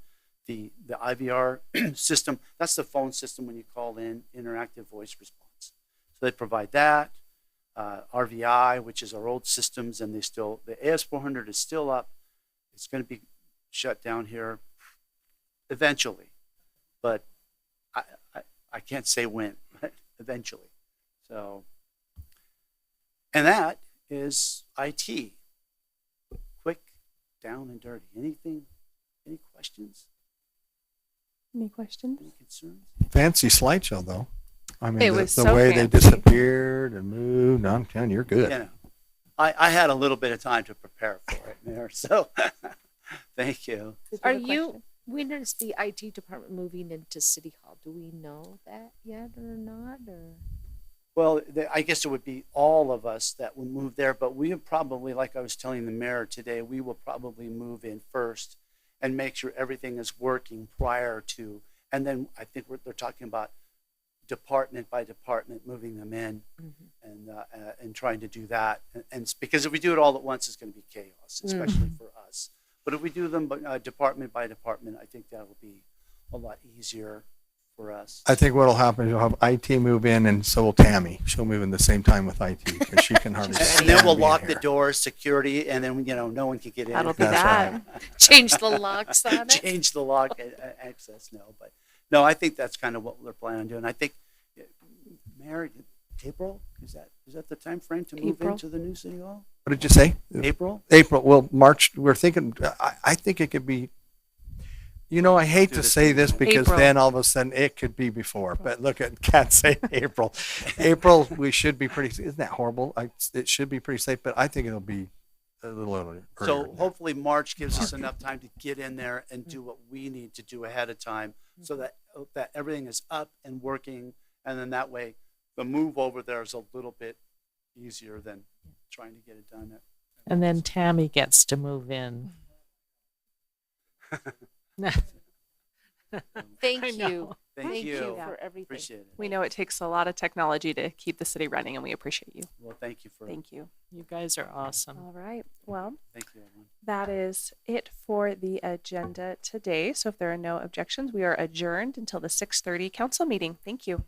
the IVR system. That's the phone system when you call in, interactive voice response. So they provide that. RVI, which is our old systems, and the AS400 is still up. It's going to be shut down here eventually, but I can't say when, but eventually. So, and that is IT. Quick, down and dirty. Any questions? Any questions? Any concerns? Fancy slideshow, though. I mean, It the was so way they fancy. disappeared and moved, I'm telling you, you're good. I had a little bit of time to prepare for it, Mayor, so thank you. Are you, when is the IT department moving into City Hall? Do we know that yet or not? Or? Well, I guess it would be all of us that would move there, but we would probably, like I was telling the mayor today, we will probably move in first and make sure everything is working prior to, and then I think they're talking about department by department moving them in, and trying to do that. And because if we do it all at once, it's going to be chaos, especially for us. But if we do them department by department, I think that will be a lot easier for us. I think what'll happen is you'll have IT move in, and so will Tammy. She'll move in the same time with IT because she can hardly. And then we'll lock the doors, security, and then no one can get in. That'll be That's that. right. Change the locks on it? Change the lock access. No, I think that's kind of what they're planning on doing. I think, Mary, April, is that the time frame to move April. into the new city hall? What did you say? April? April. Well, March. We're thinking. I think it could be. I hate Do to this say in this May. because April. then all of a sudden it could be before. But look at Kat saying April. April, we should be pretty. Isn't that horrible? It should be pretty safe, but I think it'll be a little earlier. So hopefully March gives us enough time to get in there and do what we need to do ahead of time, so that everything is up and working, and then that way the move over there is a little bit easier than trying to get it done. And then Tammy gets to move in. Thank I you. know. Thank you. for everything. Appreciate it. We know it takes a lot of technology to keep the city running, and we appreciate you. Well, thank you for. Thank you. You guys are awesome. All right. Well, Thank you, everyone. that is it for the agenda today. So if there are no objections, we are adjourned until the 6:30 council meeting. Thank you.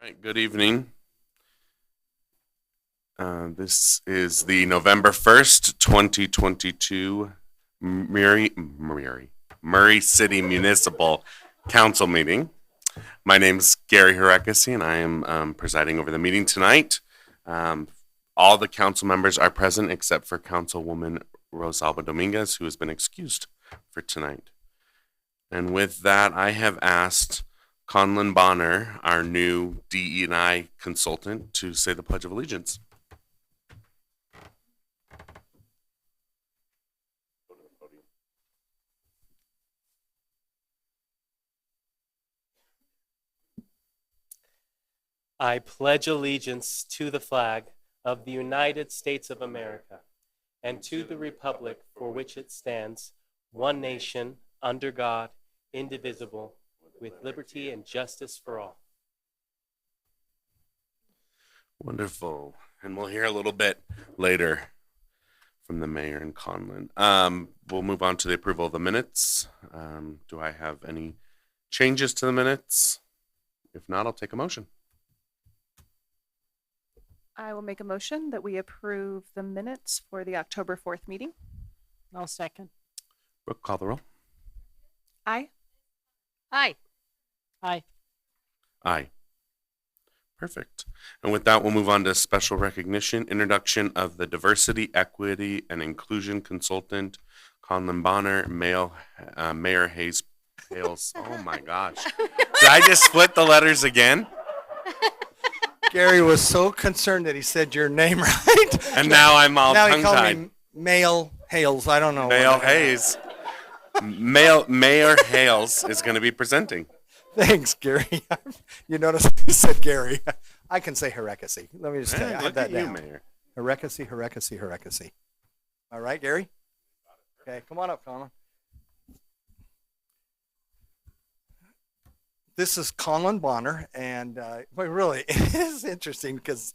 Right, good evening. This is the November 1st, 2022 Murray City Municipal Council meeting. My name is Gary Hirekesi, and I am presiding over the meeting tonight. All the council members are present except for Councilwoman Rosalba Dominguez, who has been excused for tonight. And with that, I have asked Conlon Bonner, our new DE&I consultant, to say the Pledge of Allegiance. I pledge allegiance to the flag of the United States of America and to the republic for which it stands, one nation, under God, indivisible, with liberty and justice for all. Wonderful. And we'll hear a little bit later from the mayor and Conlon. We'll move on to the approval of the minutes. Do I have any changes to the minutes? If not, I'll take a motion. I will make a motion that we approve the minutes for the October 4th meeting. I'll second. Brooke, call the roll. Aye. Aye. Aye. Aye. Perfect. And with that, we'll move on to special recognition, introduction of the diversity, equity, and inclusion consultant, Conlon Bonner, Mayor Hayes Pales. Oh my gosh. Did I just split the letters again? Gary was so concerned that he said your name right. And now I'm all Now he called tongue-tied. me Male Hales. I don't know. Mayor Hayes. Mayor Hales is going to be presenting. Thanks, Gary. You notice he said Gary. I can say Hirekesi. Let me just tell you. I have Look that at you, down. Mayor. Hirekesi. All right, Gary? Okay, come on up, Conlon. This is Conlon Bonner, and but really, it is interesting because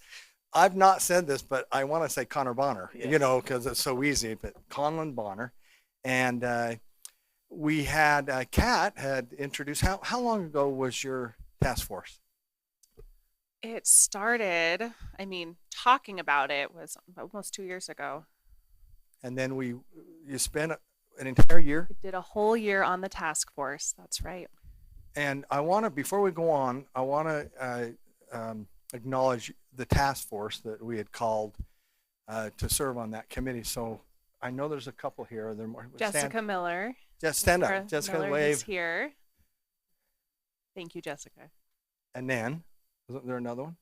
I've not said this, but I want to say Connor Bonner, you know, because it's so easy, but Conlon Bonner. And we had, Kat had introduced, how long ago was your task force? It started, talking about it was almost 2 years ago. And then you spent an entire year? We did a whole year on the task force. That's right. And I want to, before we go on, I want to acknowledge the task force that we had called to serve on that committee. So I know there's a couple here. There more. Jessica Miller. Just stand up. Sarah Jessica, Miller wave. is here. Thank you, Jessica. And then, wasn't there another one?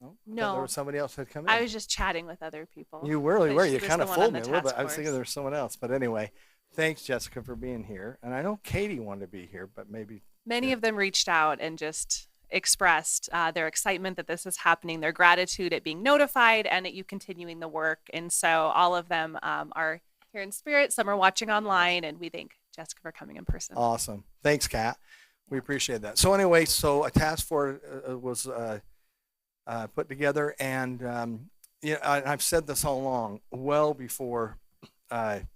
No. I thought No. There was somebody else had come in. I was just chatting with other people. You really but were. she You was kind the of one on fooled me the a little bit. task I was thinking force. there was someone else. But anyway, thanks, Jessica, for being here. And I know Katie wanted to be here, but maybe. Many of them reached out and just expressed their excitement that this is happening, their gratitude at being notified, and at you continuing the work. And so all of them are here in spirit. Some are watching online, and we thank Jessica for coming in person. Awesome. Thanks, Kat. We appreciate that. So anyway, so a task force was put together, and I've said this all along, well before the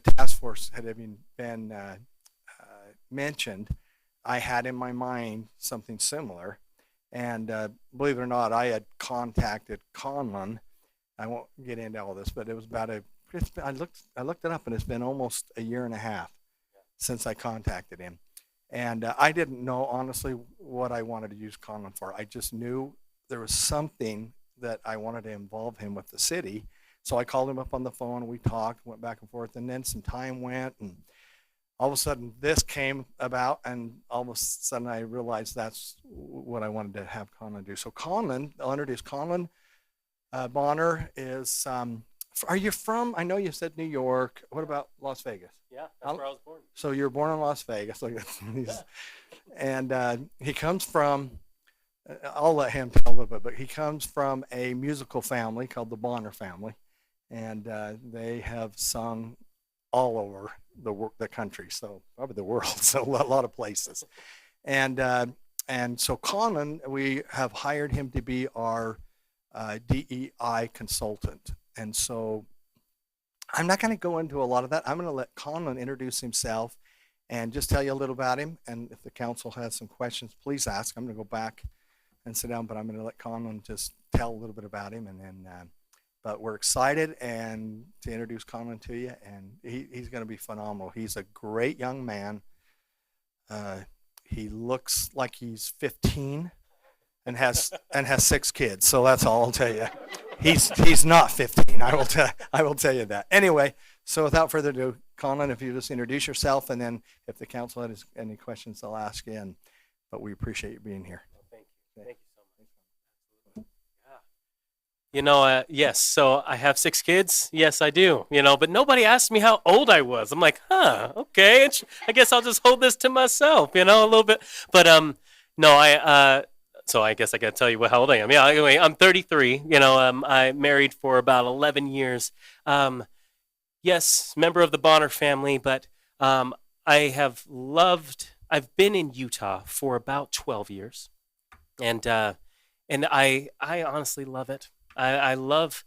task force had even been mentioned, I had in my mind something similar. And believe it or not, I had contacted Conlon. I won't get into all this, but it was about I looked it up, and it's been almost a year and a half since I contacted him. And I didn't know, honestly, what I wanted to use Conlon for. I just knew there was something that I wanted to involve him with the city. So I called him up on the phone. We talked, went back and forth, and then some time went, and all of a sudden this came about, and all of a sudden I realized that's what I wanted to have Conlon do. So Conlon, I'll introduce Conlon Bonner is, are you from, I know you said New York. What about Las Vegas? Yeah, that's where I was born. So you're born in Las Vegas. And he comes from, I'll let him tell a little bit, but he comes from a musical family called the Bonner family. And they have sung all over the country, so probably the world, so a lot of places. And so Conlon, we have hired him to be our DEI consultant. And so I'm not going to go into a lot of that. I'm going to let Conlon introduce himself and just tell you a little about him. And if the council has some questions, please ask. I'm going to go back and sit down, but I'm going to let Conlon just tell a little bit about him, and then. But we're excited and to introduce Conlon to you, and he's going to be phenomenal. He's a great young man. He looks like he's 15 and has 6 kids. So that's all I'll tell you. He's not 15. I will tell you that. Anyway, so without further ado, Conlon, if you just introduce yourself, and then if the council has any questions, they'll ask you. But we appreciate you being here. Thank you. Thank you so much. Yeah. Yes, so I have 6 kids. Yes, I do. But nobody asked me how old I was. I'm like, okay. I guess I'll just hold this to myself, a little bit. But no, so I guess I got to tell you how old I am. Yeah, anyway, I'm 33. I married for about 11 years. Yes, member of the Bonner family, but I've been in Utah for about 12 years. And I honestly love it. I love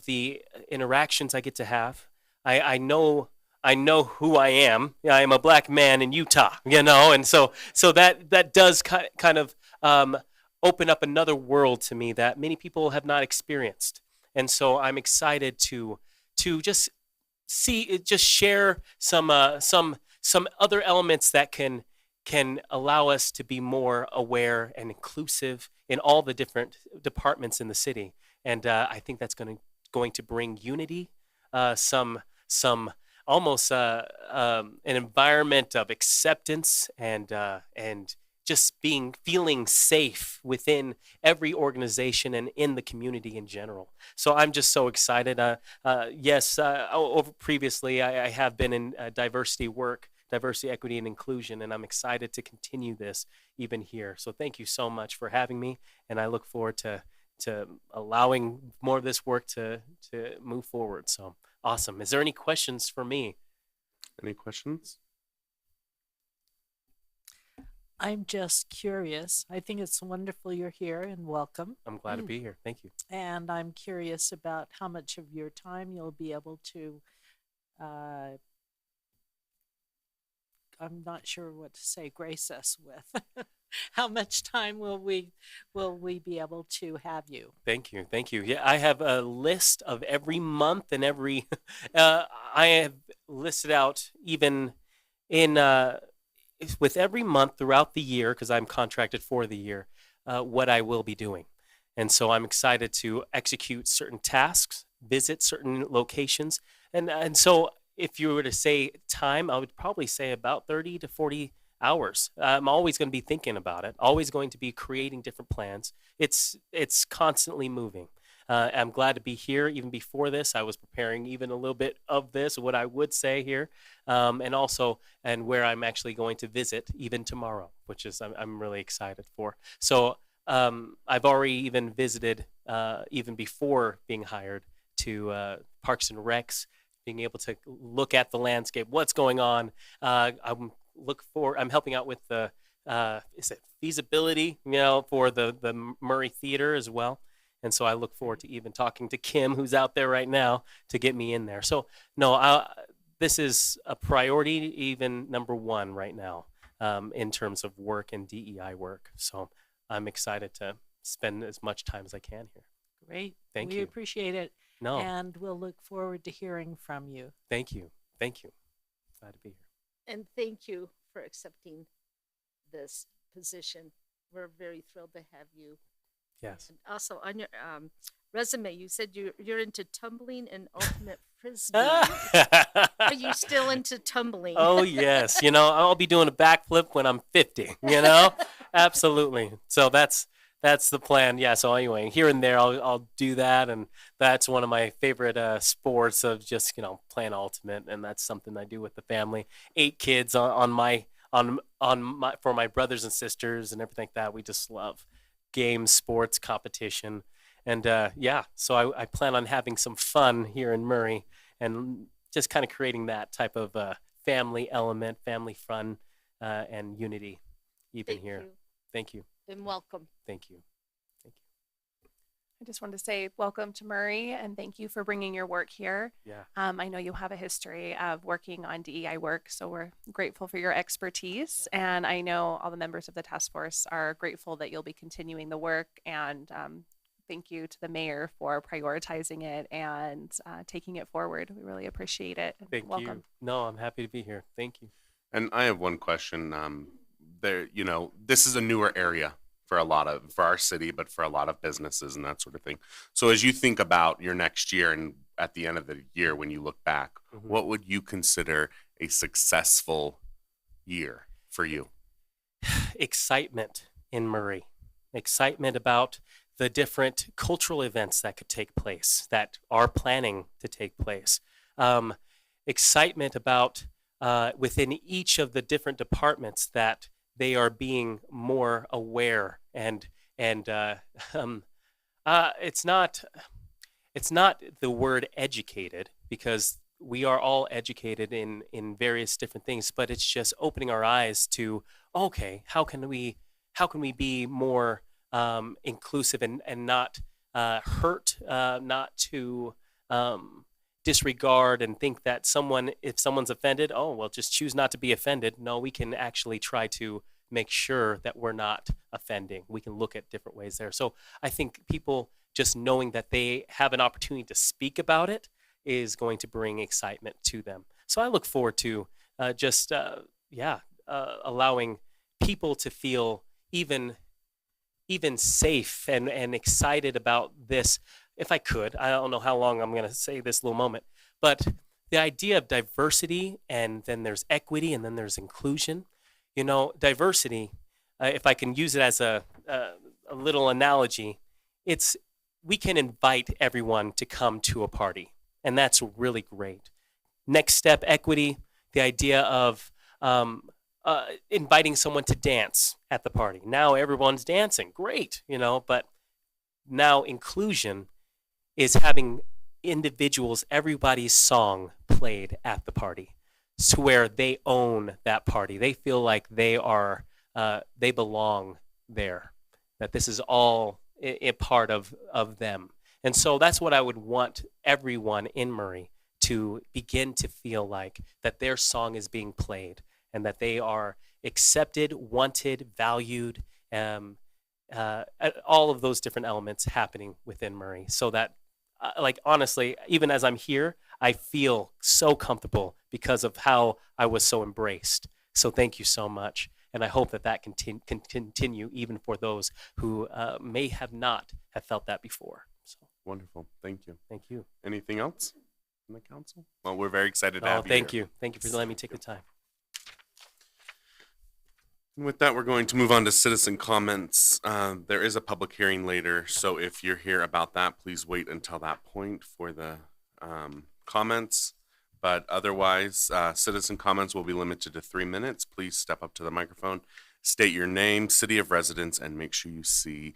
the interactions I get to have. I know who I am. I am a black man in Utah, and so that does kind of open up another world to me that many people have not experienced. And so I'm excited to just share some other elements that can allow us to be more aware and inclusive in all the different departments in the city. And I think that's going to bring unity, some almost an environment of acceptance and just feeling safe within every organization and in the community in general. So I'm just so excited. Yes, previously I have been in diversity work, diversity, equity, and inclusion, and I'm excited to continue this even here. So thank you so much for having me, and I look forward to allowing more of this work to move forward. So awesome. Is there any questions for me? Any questions? I'm just curious. I think it's wonderful you're here, and welcome. I'm glad to be here. Thank you. And I'm curious about how much of your time you'll be able to I'm not sure what to say, grace us with. How much time will we be able to have you? Thank you. Yeah, I have a list of every month and every I have listed out even in with every month throughout the year, because I'm contracted for the year, what I will be doing. And so I'm excited to execute certain tasks, visit certain locations. And so if you were to say time, I would probably say about 30 to 40 hours. I'm always going to be thinking about it, always going to be creating different plans. It's constantly moving. I'm glad to be here. Even before this, I was preparing even a little bit of this, what I would say here, and where I'm actually going to visit even tomorrow, which is I'm really excited for. So I've already even visited, even before being hired, to Parks and Recs, being able to look at the landscape, what's going on. I'm helping out with the feasibility, for the Murray Theater as well. And so I look forward to even talking to Kim, who's out there right now, to get me in there. So no, this is a priority, even number one right now, in terms of work and DEI work. So I'm excited to spend as much time as I can here. Great. Thank you. We appreciate it. No. And we'll look forward to hearing from you. Thank you. Glad to be here. And thank you for accepting this position. We're very thrilled to have you. Yes. And also on your resume, you said you're into tumbling and ultimate frisbee. Are you still into tumbling? Oh yes. I'll be doing a backflip when I'm 50. Absolutely. So that's the plan. Yeah. So anyway, here and there, I'll do that, and that's one of my favorite sports of just playing ultimate, and that's something I do with the family. 8 kids on my for my brothers and sisters and everything like that. We just love games, sports, competition, and so I plan on having some fun here in Murray and just kind of creating that type of family element, family fun, and unity even here. Thank you. And welcome. Thank you. I just wanted to say welcome to Murray and thank you for bringing your work here. Yeah. I know you have a history of working on DEI work, so we're grateful for your expertise. And I know all the members of the task force are grateful that you'll be continuing the work. And thank you to the mayor for prioritizing it and taking it forward. We really appreciate it. Thank Welcome. you. No, I'm happy to be here. Thank you. And I have one question. This is a newer area for our city, but for a lot of businesses and that sort of thing. So as you think about your next year and at the end of the year, when you look back, what would you consider a successful year for you? Excitement in Murray, excitement about the different cultural events that could take place, that are planning to take place, excitement about within each of the different departments that they are being more aware and it's not the word educated, because we are all educated in various different things, but it's just opening our eyes to, okay, how can we be more inclusive and not hurt, not to disregard and think that if someone's offended, oh, well, just choose not to be offended. No, we can actually try to make sure that we're not offending. We can look at different ways there. So I think people just knowing that they have an opportunity to speak about it is going to bring excitement to them. So I look forward to allowing people to feel even safe and excited about this. If I could, I don't know how long I'm going to say this little moment, but the idea of diversity, and then there's equity, and then there's inclusion. Diversity, if I can use it as a little analogy, we can invite everyone to come to a party, and that's really great. Next step, equity, the idea of inviting someone to dance at the party. Now everyone's dancing, great, but now inclusion is having individuals, everybody's song played at the party, to where they own that party. They feel like they belong there, that this is all a part of them. And so that's what I would want everyone in Murray to begin to feel like, that their song is being played and that they are accepted, wanted, valued, all of those different elements happening within Murray. So that, honestly, even as I'm here, I feel so comfortable because of how I was so embraced. So thank you so much. And I hope that can continue even for those who may have not have felt that before. So Wonderful. Thank you. Thank you. Anything else from the council? Well, we're very excited to have you thank here. you. Thank you for letting me take the time. And with that, we're going to move on to citizen comments. There is a public hearing later, so if you're here about that, please wait until that point for the comments. But otherwise, citizen comments will be limited to 3 minutes. Please step up to the microphone, state your name, city of residence, and make sure you see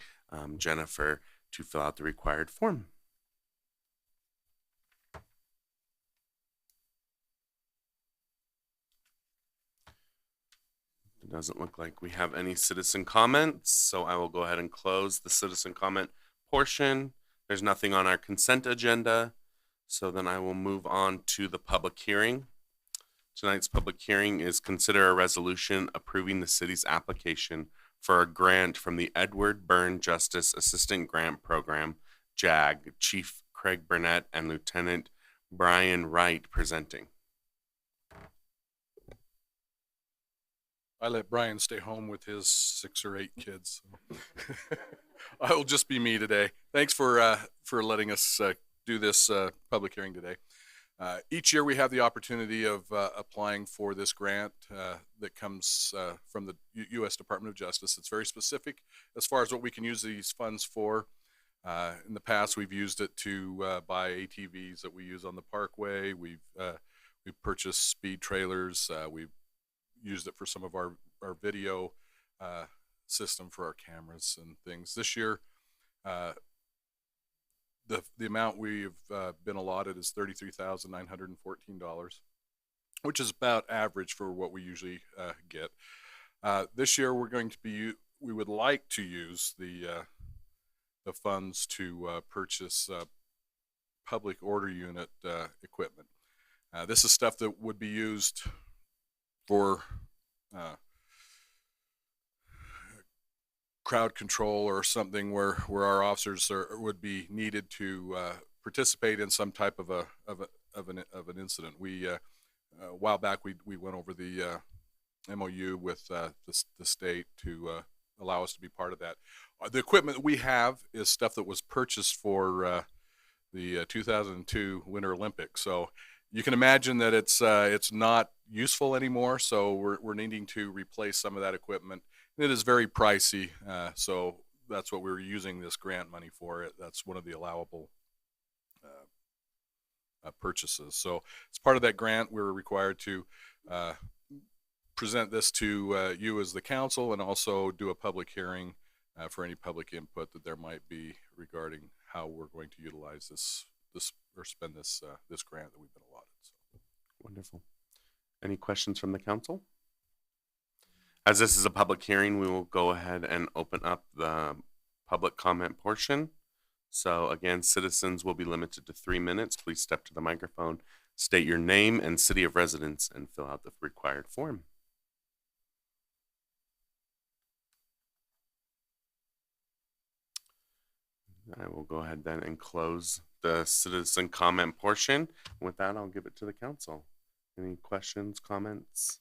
Jennifer to fill out the required form. It doesn't look like we have any citizen comments, so I will go ahead and close the citizen comment portion. There's nothing on our consent agenda, so then I will move on to the public hearing. Tonight's public hearing is consider a resolution approving the city's application for a grant from the Edward Byrne Justice Assistant Grant Program, JAG, Chief Craig Burnett and Lieutenant Brian Wright presenting. I let Brian stay home with his 6 or 8 kids. So. I will just be me today. Thanks for letting us do this public hearing today. Each year we have the opportunity of applying for this grant that comes from the U.S. Department of Justice. It's very specific as far as what we can use these funds for. In the past, we've used it to buy ATVs that we use on the parkway. We've purchased speed trailers. We've used it for some of our video system for our cameras and things. This year, the amount we've been allotted is $33,914, which is about average for what we usually get. This year, we would like to use the the funds to purchase public order unit equipment. This is stuff that would be used for crowd control or something where our officers would be needed to participate in some type of an incident. We a while back we went over the MOU with the state to allow us to be part of that. The equipment we have is stuff that was purchased for the 2002 Winter Olympics. So you can imagine that it's not useful anymore. So we're needing to replace some of that equipment. It is very pricey, so that's what we were using this grant money for. That's one of the allowable purchases. So as part of that grant, we were required to present this to you as the council, and also do a public hearing for any public input that there might be regarding how we're going to utilize this or spend this grant that we've been allotted. So. Wonderful. Any questions from the council? As this is a public hearing, we will go ahead and open up the public comment portion. So again, citizens will be limited to 3 minutes. Please step to the microphone, state your name and city of residence, and fill out the required form. I will go ahead then and close the citizen comment portion. With that, I'll give it to the council. Any questions, comments?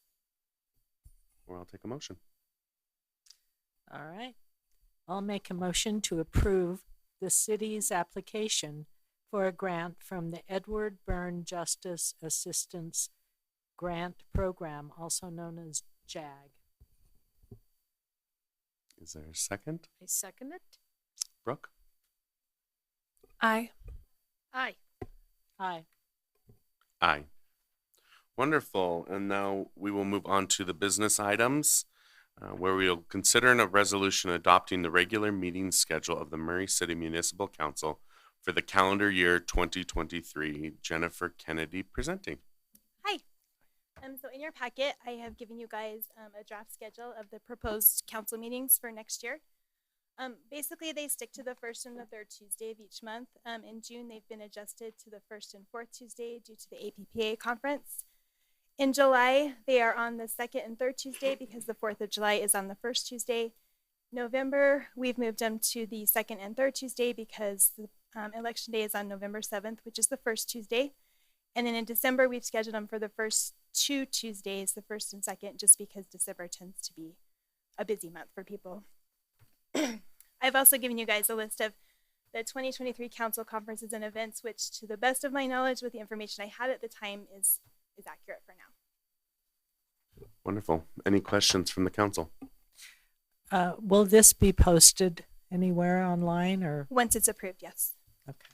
Or I'll take a motion. All right. I'll make a motion to approve the city's application for a grant from the Edward Byrne Justice Assistance Grant Program, also known as JAG. Is there a second? I second it. Brooke? Aye. Aye. Aye. Aye. Wonderful. And now we will move on to the business items, where we will consider a resolution adopting the regular meeting schedule of the Murray City Municipal Council for the calendar year 2023. Jennifer Kennedy presenting. Hi. So in your packet, I have given you guys a draft schedule of the proposed council meetings for next year. Basically, they stick to the first and the third Tuesday of each month. In June, they've been adjusted to the first and fourth Tuesday due to the APPA conference. In July, they are on the second and third Tuesday because the 4th of July is on the first Tuesday. November, we've moved them to the second and third Tuesday because the election day is on November 7th, which is the first Tuesday. And then in December, we've scheduled them for the first 2 Tuesdays, the first and second, just because December tends to be a busy month for people. I've also given you guys a list of the 2023 council conferences and events, which to the best of my knowledge with the information I had at the time is accurate for now. Wonderful. Any questions from the council? Will this be posted anywhere online or? Once it's approved, yes. Okay,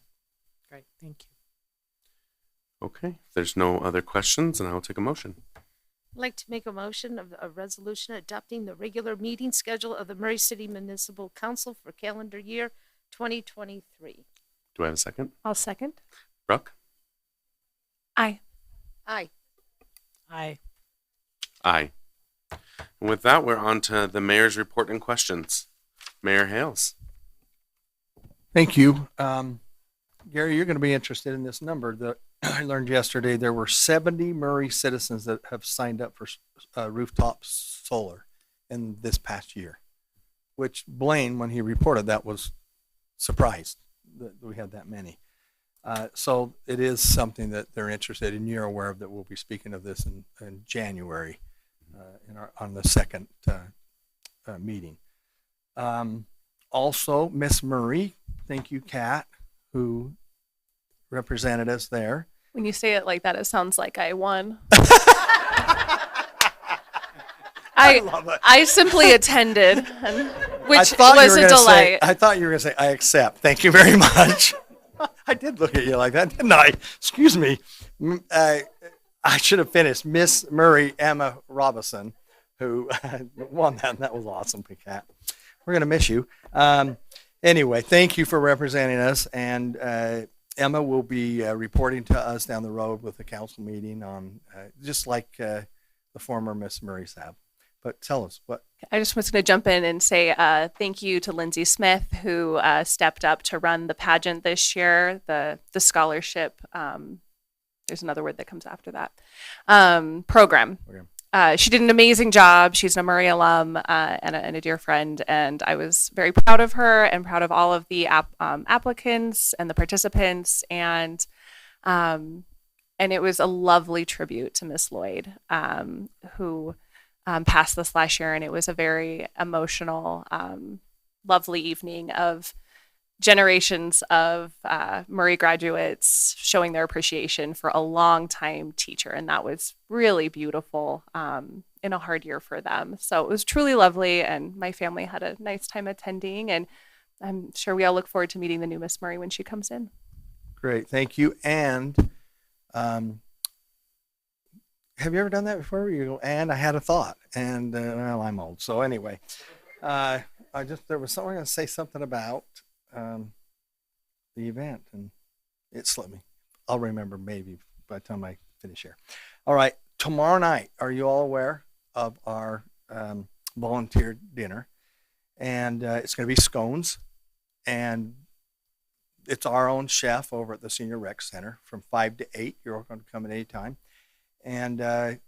great, thank you. Okay, if there's no other questions, then I will take a motion. I'd like to make a motion of a resolution adopting the regular meeting schedule of the Murray City Municipal Council for calendar year 2023. Do I have a second? I'll second. Brooke? Aye. Aye. Aye. Aye. And with that, we're on to the mayor's report and questions. Mayor Hales. Thank you. Gary, you're going to be interested in this number. I learned yesterday there were 70 Murray citizens that have signed up for rooftop solar in this past year, which Blaine, when he reported that, was surprised that we had that many. So it is something that they're interested in. You're aware of that. We'll be speaking of this in January on the second meeting. Also, Miss Murray, thank you, Kat, who represented us there. When you say it like that, it sounds like I won. I love it. I simply attended, which I was a delight. I thought you were going to say, I accept. Thank you very much. I did look at you like that, didn't I? Excuse me. I should have finished. Miss Murray Emma Robinson, who won that, and that was awesome, Kat. We're going to miss you. Anyway, thank you for representing us, and Emma will be reporting to us down the road with the council meeting on just like the former Miss Murrays have. But tell us what. I just was going to jump in and say thank you to Lindsay Smith, who stepped up to run the pageant this year, the scholarship. There's another word that comes after that program. She did an amazing job. She's a Murray alum and a dear friend, and I was very proud of her and proud of all of the applicants and the participants, and it was a lovely tribute to Miss Lloyd, who passed this last year, and it was a very emotional, lovely evening of generations of Murray graduates showing their appreciation for a long-time teacher, and that was really beautiful in a hard year for them. So it was truly lovely, and my family had a nice time attending, and I'm sure we all look forward to meeting the new Miss Murray when she comes in. Great, thank you. And have you ever done that before? You go, and I had a thought, and well, I'm old, so anyway, there was someone going to say something about the event, and it slipped me. I'll remember maybe by the time I finish here. All right, tomorrow night, are you all aware of our volunteer dinner? And it's going to be scones, and it's our own chef over at the Senior Rec Center from 5 to 8. You're all going to come at any time. And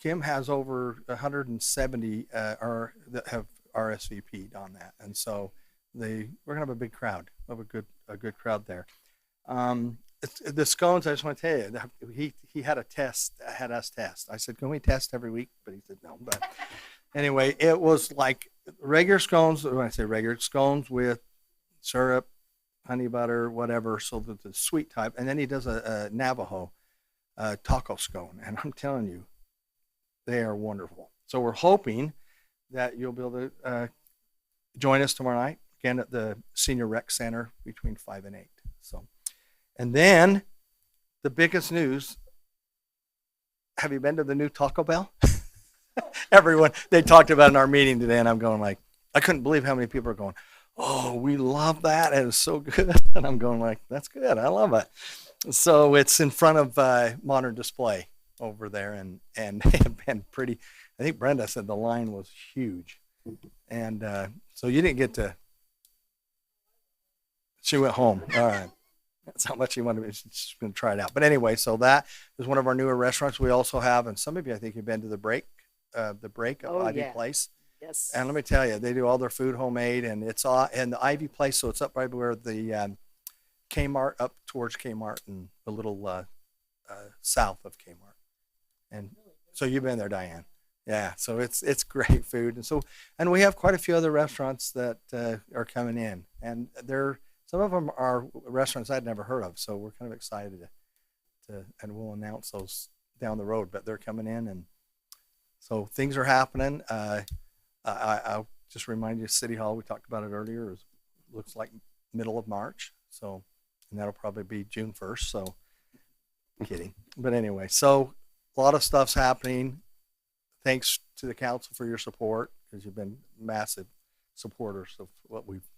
Kim has over 170 that have RSVP'd on that, and so we're gonna have a big crowd. We'll have a good crowd there. The scones, I just want to tell you, he had us test. I said, can we test every week? But he said no. But anyway, it was like regular scones. When I say regular, scones with syrup, honey butter, whatever, so that the sweet type. And then he does a Navajo taco scone, and I'm telling you, they are wonderful. So we're hoping that you'll be able to join us tomorrow night, again at the Senior Rec Center between 5 and 8. So, and then the biggest news, have you been to the new Taco Bell? Everyone, they talked about it in our meeting today, and I'm going like, I couldn't believe how many people are going, oh, we love that, and it's so good. And I'm going like, that's good, I love it. So it's in front of Modern Display over there, and they have been pretty, I think Brenda said the line was huge. And so you didn't get to, she went home. All right. That's how much she wanted to, she's going to try it out. But anyway, so that is one of our newer restaurants. We also have, and some of you, I think you've been to the break at Ivy Place. Yes. And let me tell you, they do all their food homemade, and it's all in the Ivy Place. So it's up right where the Kmart, up towards Kmart and a little south of Kmart. And so you've been there, Diane. Yeah, so it's great food, and we have quite a few other restaurants that are coming in, and some of them are restaurants I'd never heard of. So we're kind of excited and we'll announce those down the road. But they're coming in, and so things are happening. I'll just remind you, City Hall, we talked about it earlier. Looks like middle of March, so and that'll probably be June 1st. So kidding, but anyway, so a lot of stuff's happening. Thanks to the council for your support, because you've been massive supporters of what we've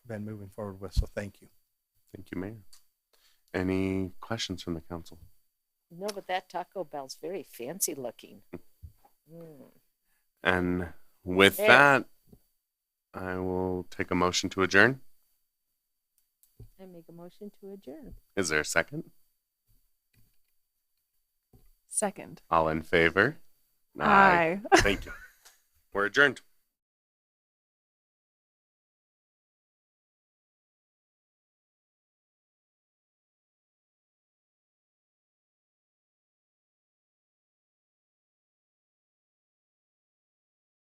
been moving forward with. So thank you. Thank you, Mayor. Any questions from the council? No, but that Taco Bell's very fancy looking. And with that, I will take a motion to adjourn. I make a motion to adjourn. Is there a second? Second. All in favor? Aye. Thank you. We're adjourned.